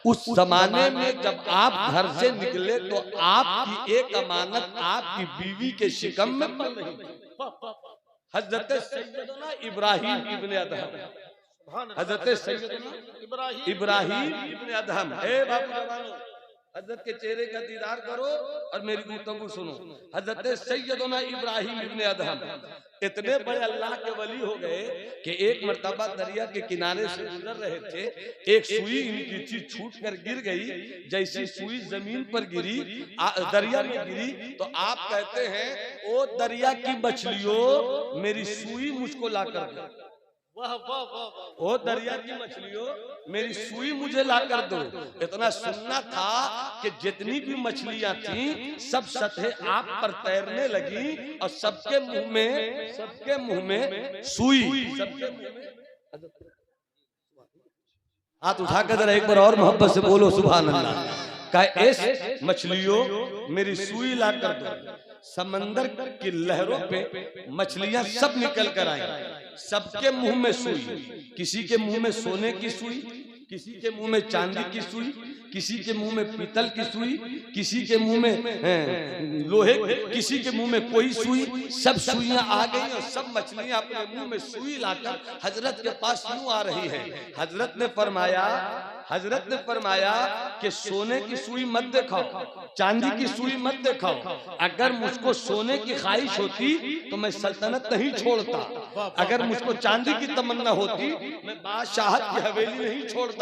उस जमाने में जब आप घर से निकले तो आपकी एक अमानत आपकी बीवी के शिकम में पड़ रही थी। हजरत सैयदना इब्राहिम इब्ने अदहम, हजरत सैयदना इब्राहिम इब्ने अदहम। ए बाबू हजरत के चेहरे का दीदार करो और मेरी गुफ्तगू सुनो। हजरत सैयदना इब्राहिम इब्ने अदहम इतने बड़े अल्लाह के वली हो गए कि एक मर्तबा दरिया के किनारे से गुजर रहे थे, एक सुई इनकी थी, छूट कर गिर गई। जैसी सुई जमीन पर गिरी, दरिया में गिरी, तो आप कहते हैं ओ दरिया की मछलियों मेरी सुई मुझको ला कर दो। ओ दरिया की मछलियों मेरी सुई मुझे ला कर दो। इतना सुनना था कि जितनी भी मछलियां थी सब सतह आप पर तैरने लगी और सबके मुंह में सुई, सबके मुंह में। हाथ उठा कर जरा एक बार और मोहब्बत से बोलो सुभान अल्लाह। ऐस मछलियों मेरी सुई ला कर दो। समंदर की लहरों पे मछलियां सब निकल कर आई, सबके मुंह में सुई, किसी के मुंह में सोने की सुई, किसी के मुंह में चांदी की सुई, किसी के मुंह में पीतल की सुई, किसी के मुंह में लोहे, किसी के मुंह में कोई सुई। सब सुइयां आ गई और सब मछलियां अपने मुंह में सुई लाकर हजरत के पास यूं आ रही है। हजरत ने फरमाया कि सोने की सुई मत दिखाओ, चांदी की सुई मत दिखाओ। अगर मुझको सोने की ख्वाहिश होती तो मैं सल्तनत नहीं छोड़ता, अगर मुझको चांदी की तमन्ना होती मैं बादशाहत की हवेली नहीं छोड़ता।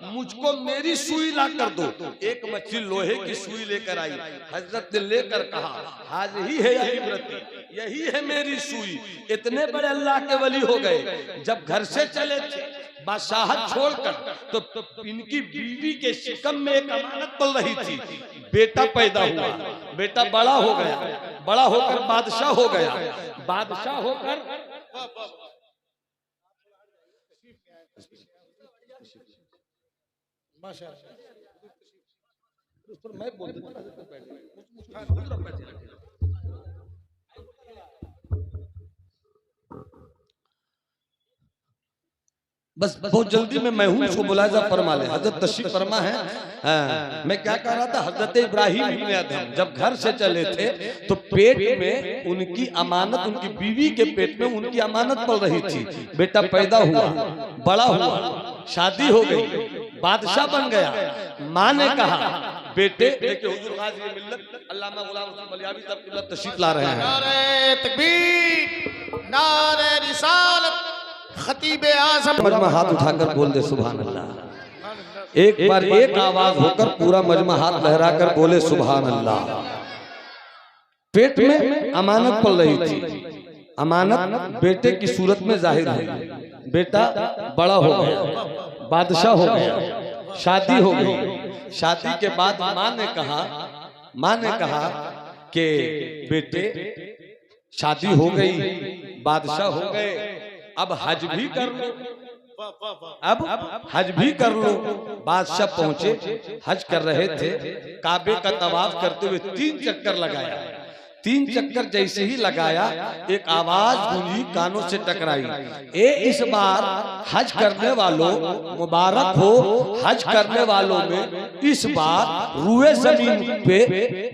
मुझको मेरी सुई ला कर दो। एक मछली लोहे की सुई लेकर आई। हजरत ने लेकर कहा हाज ही है यही है मेरी सुई। इतने बड़े अल्लाह के वली हो गए। जब घर से चले थे बादशाहत छोड़कर तो इनकी बीवी के शिकम में एक अमानत पल रही थी। बेटा पैदा हुआ, बेटा बड़ा हो गया, बड़ा होकर बादशाह हो गया, बादशाह होकर मैं बोल बस बहुत जल्दी में मैं हूँ, उसको मुलाजा फरमा ले। हजरत तशरीफ फरमा है। मैं क्या कह रहा था, हजरत इब्राहिम इब्ने अदहम जब घर से चले थे तो पेट में उनकी अमानत, उनकी बीवी के पेट में उनकी अमानत पल रही थी। बेटा पैदा हुआ, बड़ा हुआ, शादी हो गई, बादशाह बन गया। माँ ने कहा बेटे, देखिए हुजूर गाज़ी मिल्लत अल्लामा गुलाम रसूल बलियावी साहब क़िबला तशरीफ ला रहे हैं। नारे तकबीर, नारे रिसालत, खतीब आज़म। मजमा हाथ उठाकर बोल दे सुभान अल्लाह। एक बार एक आवाज होकर पूरा मजमा हाथ लहराकर बोले सुभान अल्लाह। पेट में अमानत पल रही थी, अमानत बेटे की सूरत में जाहिर हुई। बेटा बड़ा हो गया, बादशाह हो गया, शादी हो गई। शादी के बाद माँ ने कहा कि बेटे शादी हो गई, बादशाह हो गए, अब हज भी कर लो, अब हज भी कर लो। बादशाह पहुंचे, हज कर रहे थे, काबे का तवाफ करते हुए 3 चक्कर लगाया। 3 चक्कर जैसे ही लगाया एक आवाज गूंजी, कानों से टकराई, इस बार हज करने वालों मुबारक हो, हज करने वालों में इस बार रूए जमीन पे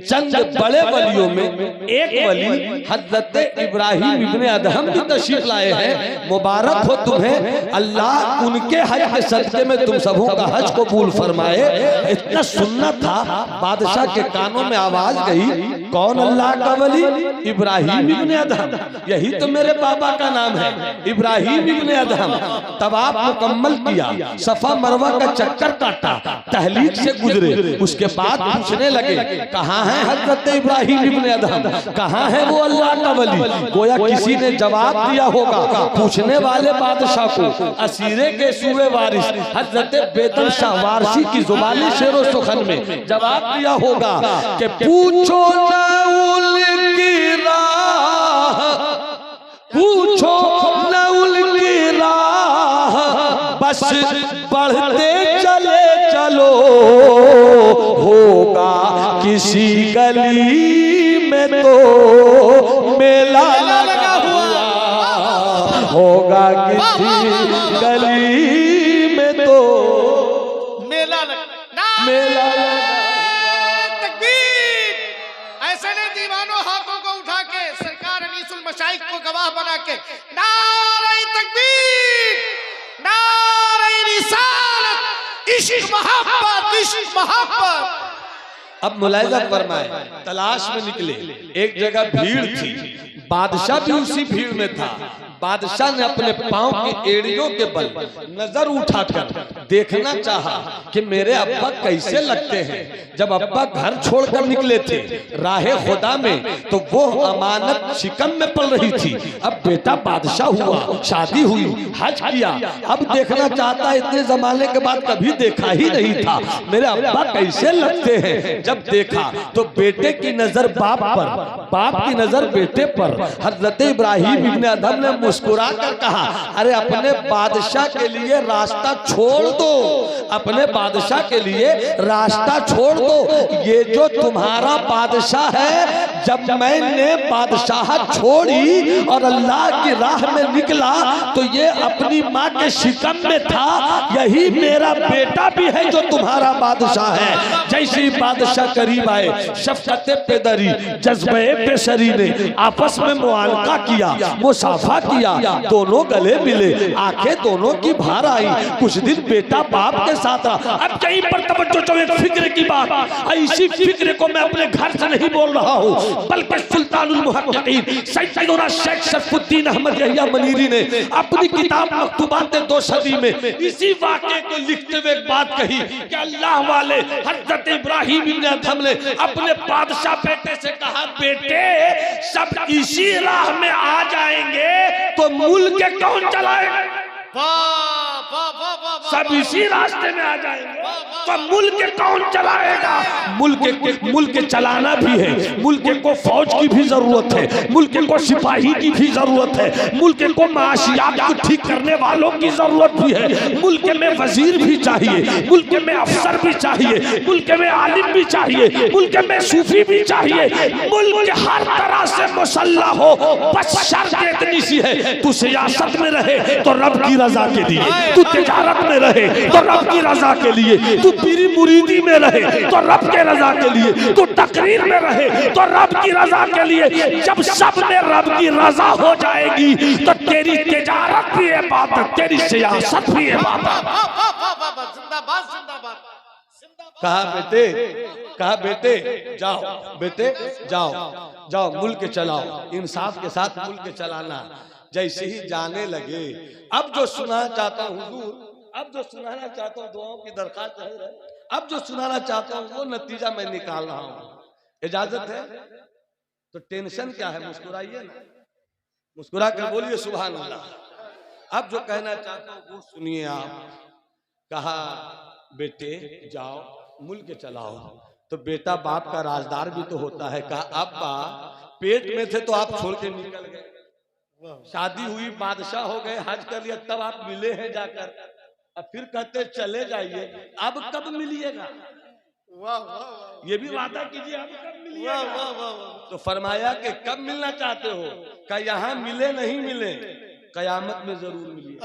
चंद बड़े वलियों में एक वली हजरत इब्राहिम इब्ने अदहम की तशरीफ लाए हैं। मुबारक हो तुम्हें, अल्लाह उनके हज के सदके में तुम सबों का हज कबूल फरमाए। इतना सुनना था, बादशाह के कानों में आवाज गई, कौन अल्लाह का वली? इब्राहिम इब्ने अदहम। यही तो मेरे बाबा का नाम है, इब्राहिम इब्ने अदहम। तवाफ मुकम्मल किया, सफा मरवा का चक्कर काटा, तहलील से गुजरे, उसके बाद पूछने लगे कहाँ है हजरत इब्राहिम इब्ने अदहम, कहाँ है वो अल्लाह का वली? गोया किसी ने जवाब दिया होगा पूछने वाले बादशाह को। असीरे के सूबे वारिस हजरत बेदर शाह वारसी की जुबानी शेरो सुखन में जवाब दिया होगा कि पूछो ना उनकी राह, पूछो न उनकी राह, बस बढ़ते चले चलो, होगा किसी गली में तो मेला लगा हुआ, होगा किसी गली में तो मेला लगा। ऐसे नहीं दीवानों हाथों को उठा के सरकार अनीसुल मशाइख को गवाह बना के नारे तकबीर, नारे रिसालत, इश्क मोहब्बत, इश्क मोहब्बत। अब मुलाहिजा फरमाए, तलाश में निकले, एक जगह भीड़ थी, बादशाह भी उसी भीड़ में था। बादशाह ने अपने पांव की एड़ियों के बल नजर उठाकर देखना चाहा कि मेरे अब्बा कैसे लगते हैं। जब अब्बा घर छोड़कर निकले थे राहे खुदा में, तो वो अमानत शिकम में पल रही थी। अब बेटा बादशाह हुआ, शादी हुई, हज किया, अब देखना चाहता है, इतने जमाने के बाद कभी देखा ही नहीं था, मेरे अब्बा कैसे लगते हैं। जब देखा तो बेटे की नजर बाप पर, बाप की नजर बेटे पर। हजरत इब्राहिम इब्ने अदहम ने मुस्कुरा कर कहा, अरे अपने बादशाह के लिए रास्ता छोड़ दो, अपने बादशाह के लिए रास्ता छोड़ दो। ये जो तुम्हारा बादशाह है, जब मैंने बादशाह छोड़ी और अल्लाह की राह में निकला तो ये अपनी माँ के शिकम में था। यही मेरा बेटा भी है जो तुम्हारा बादशाह है। जैसे ही बादशाह करीब आए, शफकत पेदरी, जज्बे पेशरी ने आपस में मुआलका किया, मुसाफा किया, दोनों गले मिले, आंखें दोनों की बाहर आई। कुछ दिन बेटा बाप के साथ रहा। अब कहीं पर तवज्जो जो एक फिक्र की बात, ऐसी फिक्र को मैं अपने घर से नहीं बोल रहा हूँ, बल्कि सुल्तानुल मुहक्किकीन सैयदना शेख शरफुद्दीन अहमद यहिया मनीरी ने अपनी किताब मकतूबात 2 सदी में इसी वाक़े को लिखते हुए एक बात कही कि अल्लाह वाले हजरत इब्राहिम इब्ने अदहम ने अपने बादशाह बेटे से कहा, बेटे सब इसी राह में आ जाएंगे तो मुल्क कौन चलाएगा? सब इसी रास्ते में आ जाएंगे। तो मुल्क कौन चलाएगा? मुल्क चलाना भी है, मुल्क को फौज की भी जरूरत है, मुल्क को सिपाही की भी जरूरत है, मुल्क को माशियात को ठीक करने वालों की जरूरत भी है, मुल्क में वजीर भी चाहिए, मुल्क में अफसर भी चाहिए, मुल्क में आलिम भी चाहिए, मुल्क में सूफी भी चाहिए, मुल्क हर तरह से मुसल्लह हो, बस शर्त इतनी सी है, तू सियासत में रहे तो रब की रजा के लिए, तू तिजारत में रहे तो रब की रजा के लिए, तू पीरी मुरीदी में रहे तो रब के रजा के लिए, तू तकरीर में रहे तो रब की रजा के लिए। जब सब में रब की रजा हो जाएगी तो तेरी तिजारत भी इबादत, तेरी सियासत भी इबादत। जिंदाबाद जिंदाबाद। कहा बेटे जाओ, बेटे जाओ मुल्क चलाओ, इंसाफ के साथ मुल्क चलाना। जैसे ही जाने लगे, अब जो सुनाना चाहता हूँ हुजूर, अब जो सुनाना चाहता हूँ, दुआओं की दरखास्त है, अब जो सुनाना चाहता हूँ वो नतीजा मैं निकाल रहा हूँ। इजाजत है तो टेंशन क्या है, मुस्कुराइए ना, मुस्कुरा कर बोलिए सुभान अल्लाह। अब जो कहना चाहता हूँ वो सुनिए आप। कहा बेटे जाओ मुल्क चलाओ। तो बेटा बाप का राजदार भी तो होता है। कहा अब्बा पेट में थे तो आप छोड़ के निकल गए, शादी हुई, बादशाह हो गए, हज कर लिया, तब आप मिले हैं जाकर, अब फिर कहते चले जाइए, अब कब मिलिएगा? ये भी वादा कीजिए, अब कब मिलिएगा? तो फरमाया कि कब मिलना चाहते हो? क्या यहाँ मिले नहीं मिले, कयामत में जरूर मिलिए।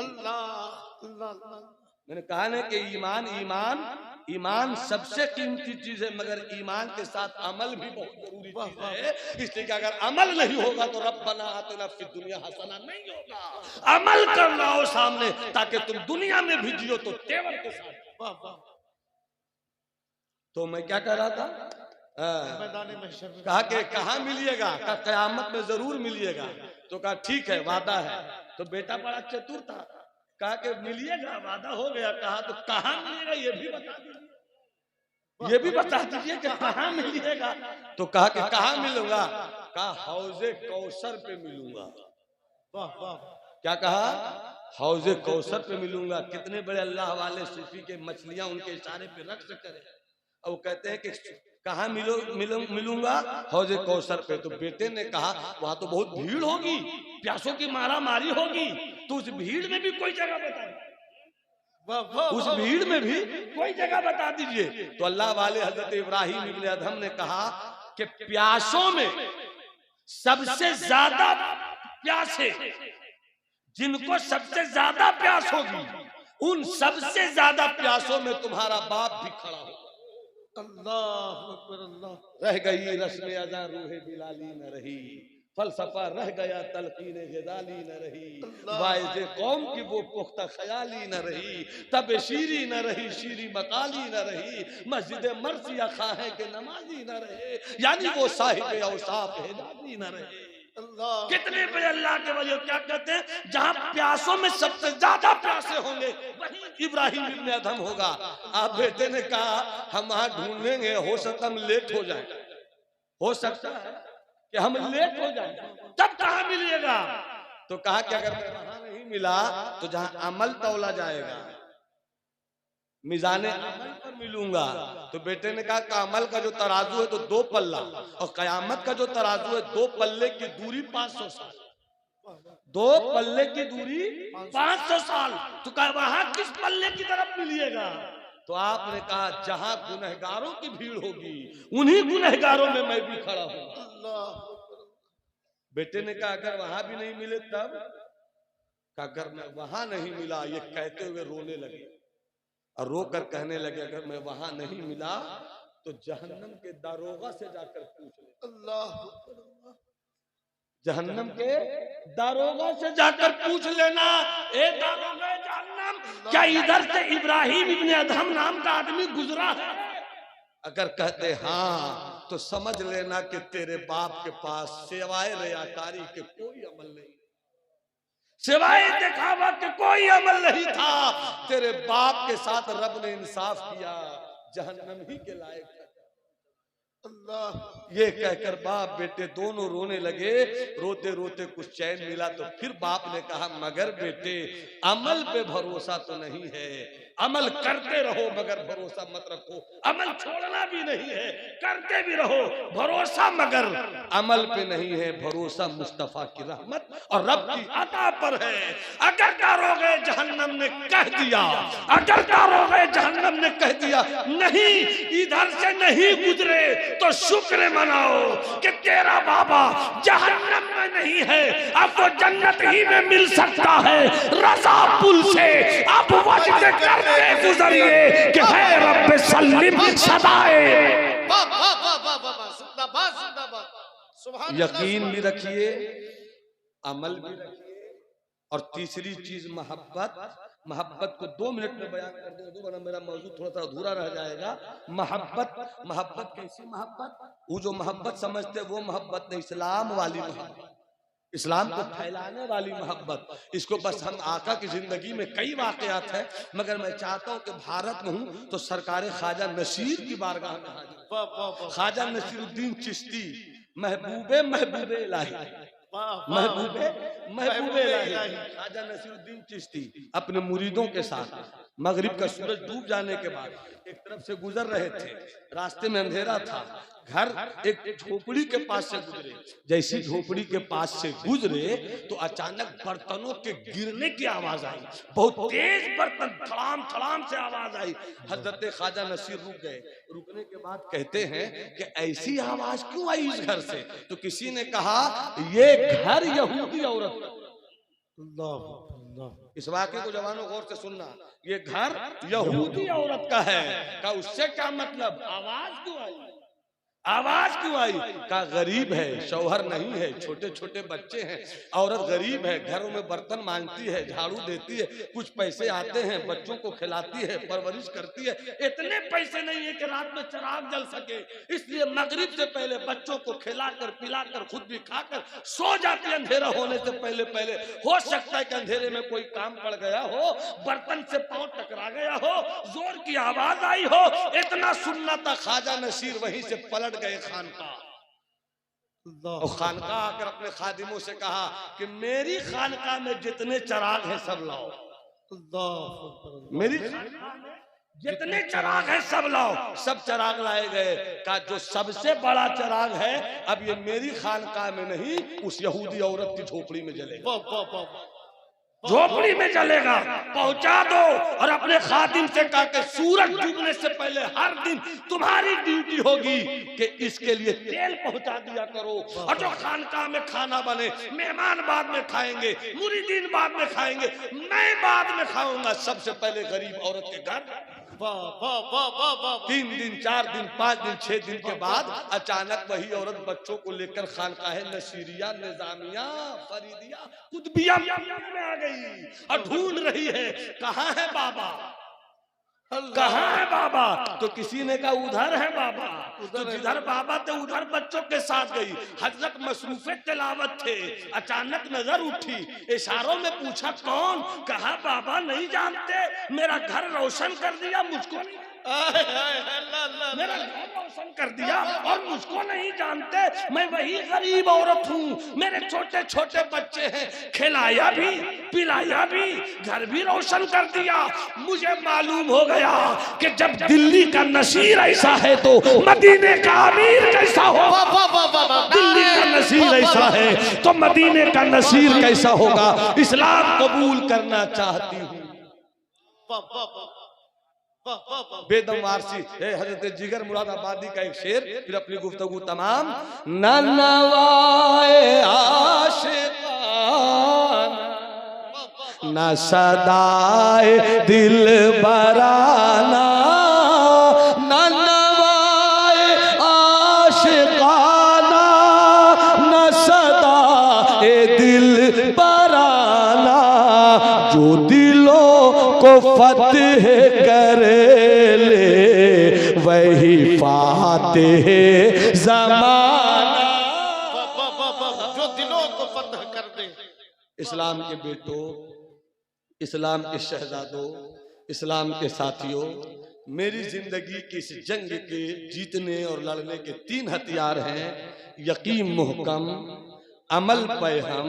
मैंने कहा ना कि ईमान सबसे कीमती चीज है, मगर ईमान के साथ अमल भी बहुत जरूरी चीज है। इसलिए कि अगर अमल नहीं होगा तो रब्बना आतिना फिद दुनिया हसना नहीं होगा। अमल कर लाओ सामने, ताकि तुम दुनिया में भी जियो तो तेवर के साथ। तो मैं क्या कह रहा था, कहा कि कहाँ मिलिएगा? कहा कयामत में जरूर मिलिएगा। तो कहा ठीक है, वादा है। तो बेटा बड़ा चतुर था, कहा कि मिलिएगा, वादा हो गया। कहा तो कहाँ मिलेगा ये भी बता दीजिए, ये भी बता दीजिए कि कहाँ मिलिएगा। तो कहा कि कहाँ मिलूंगा? कहा हौजे कौसर पे मिलूंगा। क्या कहा? हौजे कौसर पे मिलूंगा। कितने बड़े अल्लाह वाले सूफी के मछलियां उनके इशारे पे रख करे, और वो कहते हैं कि कहाँ मिलूंगा? हौजे कौसर पे। तो बेटे ने कहा वहां तो बहुत भीड़ होगी, प्यासों की मारा मारी होगी, तो उस भीड़ में भी कोई जगह बता, उस भीड़ में भी कोई जगह बता दीजिए। तो अल्लाह वाले हजरत इब्राहिम इब्न अदहम ने कहा कि प्यासों में सबसे ज्यादा प्यासे, जिनको सबसे ज्यादा प्यास होगी, उन सबसे ज्यादा प्यासों में तुम्हारा बाप भी खड़ा होगा। अल्लाह रह गई रस्म अज़ा रूहे बिलाली न रही, फलसफा रह गया तलकीन ग़ज़ाली न रही, वाइज़े कौम की वो पुख्ता ख्याली न रही, तब शीरी न रही, शीरी मकाली न रही, मस्जिद मर्सिया खाहे के नमाजी न रहे, यानी वो साहिब औसाफ हिजाजी न रहे। कितने बड़े अल्लाह के वली क्या कहते हैं, जहां प्यासों में सबसे ज्यादा प्यासे होंगे वहीं इब्राहिम इब्न अदहम होगा। आप बेटे ने कहा हम वहां ढूंढेंगे, हो सकता हम लेट हो जाए, हो सकता है कि हम लेट हो जाए, तब कहां मिलिएगा? तो कहा कि अगर वहां नहीं मिला तो जहां अमल तौला जाएगा, मिजाने अमल पर मिलूंगा। तो बेटे ने कहा कि अमल का जो तराजू है तो 2 पल्ला, और कयामत का जो तराजू है 2 पल्ले की दूरी 500 साल, 2 पल्ले की दूरी 500 साल। तो कहा वहां किस पल्ले की तरफ मिलिएगा? तो आपने कहा जहां गुनहगारों की भीड़ होगी उन्हीं गुनहगारों में मैं भी खड़ा हूं। बेटे ने कहा अगर वहां भी नहीं मिले तब? अगर मैं वहां नहीं मिला, ये कहते हुए रोने लगे और रोकर कहने लगे अगर मैं वहां नहीं मिला तो जहन्नम के दारोगा से जाकर पूछ ले। अल्लाह, जहन्नम के दारोगा से जाकर पूछ लेना, ए दारोगा जहन्नम, क्या इधर से इब्राहिम इब्न अदहम नाम का आदमी गुजरा है? अगर कहते हाँ तो समझ लेना कि तेरे बाप के पास सिवाय रियाकारी के कोई अमल नहीं, सिवाय दिखावा के कोई अमल नहीं था। तेरे बाप के साथ रब ने इंसाफ किया, जहन्नम ही के लायक है। अल्लाह, ये कहकर बाप बेटे दोनों रोने लगे। रोते रोते कुछ चैन मिला तो फिर बाप ने कहा मगर बेटे अमल पे भरोसा तो नहीं है, अमल करते रहो मगर भरोसा मत रखो। अमल छोड़ना भी नहीं है, करते भी रहो, भरोसा मगर अमल पे नहीं है। भरोसा मुस्तफा की रहमत और रब की अता पर है। अगर दारोगे जहन्नम ने कह दिया, अगर दारोगे जहन्नम ने कह दिया नहीं इधर से नहीं गुजरे तो शुक्र मनाओ कि तेरा बाबा जहन्नम में नहीं है, अब तो जन्नत ही में मिल सकता है। रजा पुल से अब वजद करते गुजरिए कि है रब्बे सल्लिम सदाए। यकीन भी रखिए, अमल भी रखिए, और तीसरी चीज मोहब्बत। मोहब्बत को 2 मिनट में बयान कर दूं, वरना मेरा मौजूद थोड़ा सा अधूरा रह जाएगा। मोहब्बत, मोहब्बत कैसी मोहब्बत? वो जो मोहब्बत समझते वो मोहब्बत नहीं, इस्लाम वाली मोहब्बत, इस्लाम को फैलाने वाली मोहब्बत। इसको बस हम आका की जिंदगी में कई वाकयात हैं, मगर मैं चाहता हूं कि भारत में हूं तो सरकार ख्वाजा नसीर की बारगाह में हाजिर। ख्वाजा नसीरुद्दीन चिश्ती महबूबे महबूबे इलाही, महबूबे महबूबे इलाही ख्वाजा नसीरुद्दीन चिश्ती अपने मुरीदों के साथ मगरिब का सूरज डूब जाने के बाद एक तरफ से गुजर रहे थे। रास्ते में अंधेरा था, घर एक झोपड़ी के पास से गुजरे। जैसी झोपड़ी के पास से गुजरे तो अचानक बर्तनों के गिरने की आवाज आई, बहुत तेज बर्तन थड़ाम थड़ाम से आवाज आई। हजरत ख्वाजा नसीर रुक गए। रुकने के बाद कहते हैं कि ऐसी आवाज क्यों आई इस घर से? तो किसी ने कहा ये घर यहूदी औरत। इस वाक्य को जवानों गौर से सुनना, ये घर यहूदी औरत का है। का उससे क्या मतलब? आवाज क्यों आई? आवाज क्यों आई? का गरीब है, शौहर नहीं है, छोटे छोटे बच्चे हैं, औरत गरीब है, घरों में बर्तन मांजती है, झाड़ू देती है, कुछ पैसे आते हैं, बच्चों को खिलाती है, परवरिश करती है। इतने पैसे नहीं है कि रात में चिराग जल सके, इसलिए मगरिब से पहले बच्चों को खिलाकर पिलाकर खुद भी खाकर सो जाती है अंधेरा होने से पहले पहले। हो सकता है कि अंधेरे में कोई काम पड़ गया हो, बर्तन से पांव टकरा गया हो, जोर की आवाज आई हो। इतना सुनना था, ख्वाजा नसीर वहीं से पलट गए खानका। और खानका आकर अपने खादिमों से कहा कि मेरी खानका में जितने चिराग हैं सब लाओ, मेरी खानका में जितने चिराग हैं सब लाओ। सब चिराग लाए गए। का जो सबसे बड़ा चिराग है अब ये मेरी खानका में नहीं, उस यहूदी औरत की झोपड़ी में जलेगा, झोपड़ी में जलेगा। पहुंचा दो और अपने खादिम से कहा कि सूरज डूबने से पहले हर दिन तुम्हारी ड्यूटी होगी कि इसके लिए तेल पहुंचा दिया करो। और जो खानका में खाना बने, मेहमान बाद में खाएंगे, मुरीदीन बाद में खाएंगे, मैं बाद में खाऊंगा। सबसे पहले गरीब औरत के घर। 3 दिन 4 दिन 5 दिन 6 दिन के बाद अचानक वही औरत बच्चों को लेकर खानकाहे नसीरिया, निजामिया, फरीदिया, कुतुबिया में आ गई और ढूंढ रही है कहाँ है बाबा, कहाँ है बाबा। तो किसी ने कहा उधर है बाबा। तो जिधर बाबा थे उधर बच्चों के साथ गई। हजरत मसरूफे तिलावत थे, अचानक नजर उठी, इशारों में पूछा कौन? कहा बाबा नहीं जानते, मेरा घर रोशन कर दिया, मुझको मेरा घर रोशन कर दिया और मुझको नहीं जानते। मैं वही गरीब औरत हूँ, मेरे छोटे छोटे बच्चे हैं, खिलाया भी पिलाया भी, घर भी रोशन कर दिया। मुझे मालूम हो गया कि जब दिल्ली का नसीर ऐसा है तो मदीने का अमीर कैसा हो। दिल्ली का नसीर ऐसा है तो मदीने का नसीर कैसा होगा। इस्लाम कबूल करना चाहती हूँ। बेदम वारसी है हजरत जिगर मुरादाबादी का एक शेर, फिर अपनी गुफ्तगू तमाम। नवाए आशिकाना न सदाए दिल बराना, नवाए आशिकाना न सदाए दिल बराना, जो दिलों को फतेह करे ले वही फातेह ज़माना, जो दिलों को फतह कर दे। इस्लाम के बेटों, इस्लाम के शहजादों, इस्लाम के साथियों, मेरी जिंदगी की इस जंग के जीतने और लड़ने के 3 हथियार हैं। यकीन मुहकम, अमल पे हम,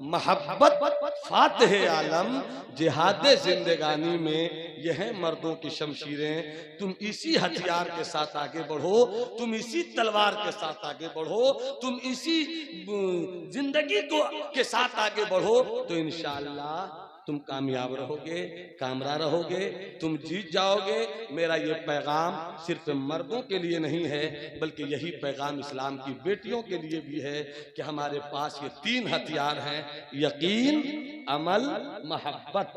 मोहब्बत फातिह आलम जिहाद जिंदगानी में यह है मर्दों की शमशीरें। तुम इसी हथियार के साथ आगे बढ़ो, तुम इसी तलवार के साथ आगे बढ़ो, तुम इसी जिंदगी को के साथ आगे बढ़ो, तो इंशाअल्लाह तुम कामयाब रहोगे, कामरा रहोगे, तुम जीत जाओगे। मेरा ये पैगाम सिर्फ मर्दों के लिए नहीं है, बल्कि यही पैगाम इस्लाम की बेटियों के लिए भी है कि हमारे पास ये 3 हथियार हैं, यकीन, अमल, मोहब्बत।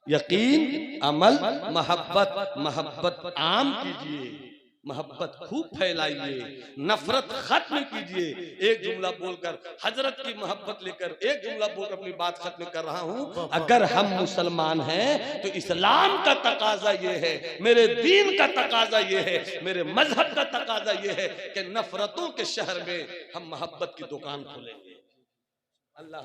यकीन, अमल, मोहब्बत। मोहब्बत आम कीजिए, मोहब्बत खूब फैलाइए, नफरत खत्म कीजिए। एक जुमला बोलकर हजरत की मोहब्बत लेकर एक जुमला बोलकर अपनी बात खत्म कर रहा हूं। अगर हम मुसलमान हैं तो इस्लाम का तकाजा ये है, मेरे दीन का तकाजा ये है, मेरे मजहब का तकाजा ये है कि नफरतों के शहर में हम मोहब्बत की दुकान खोलेंगे। अल्लाह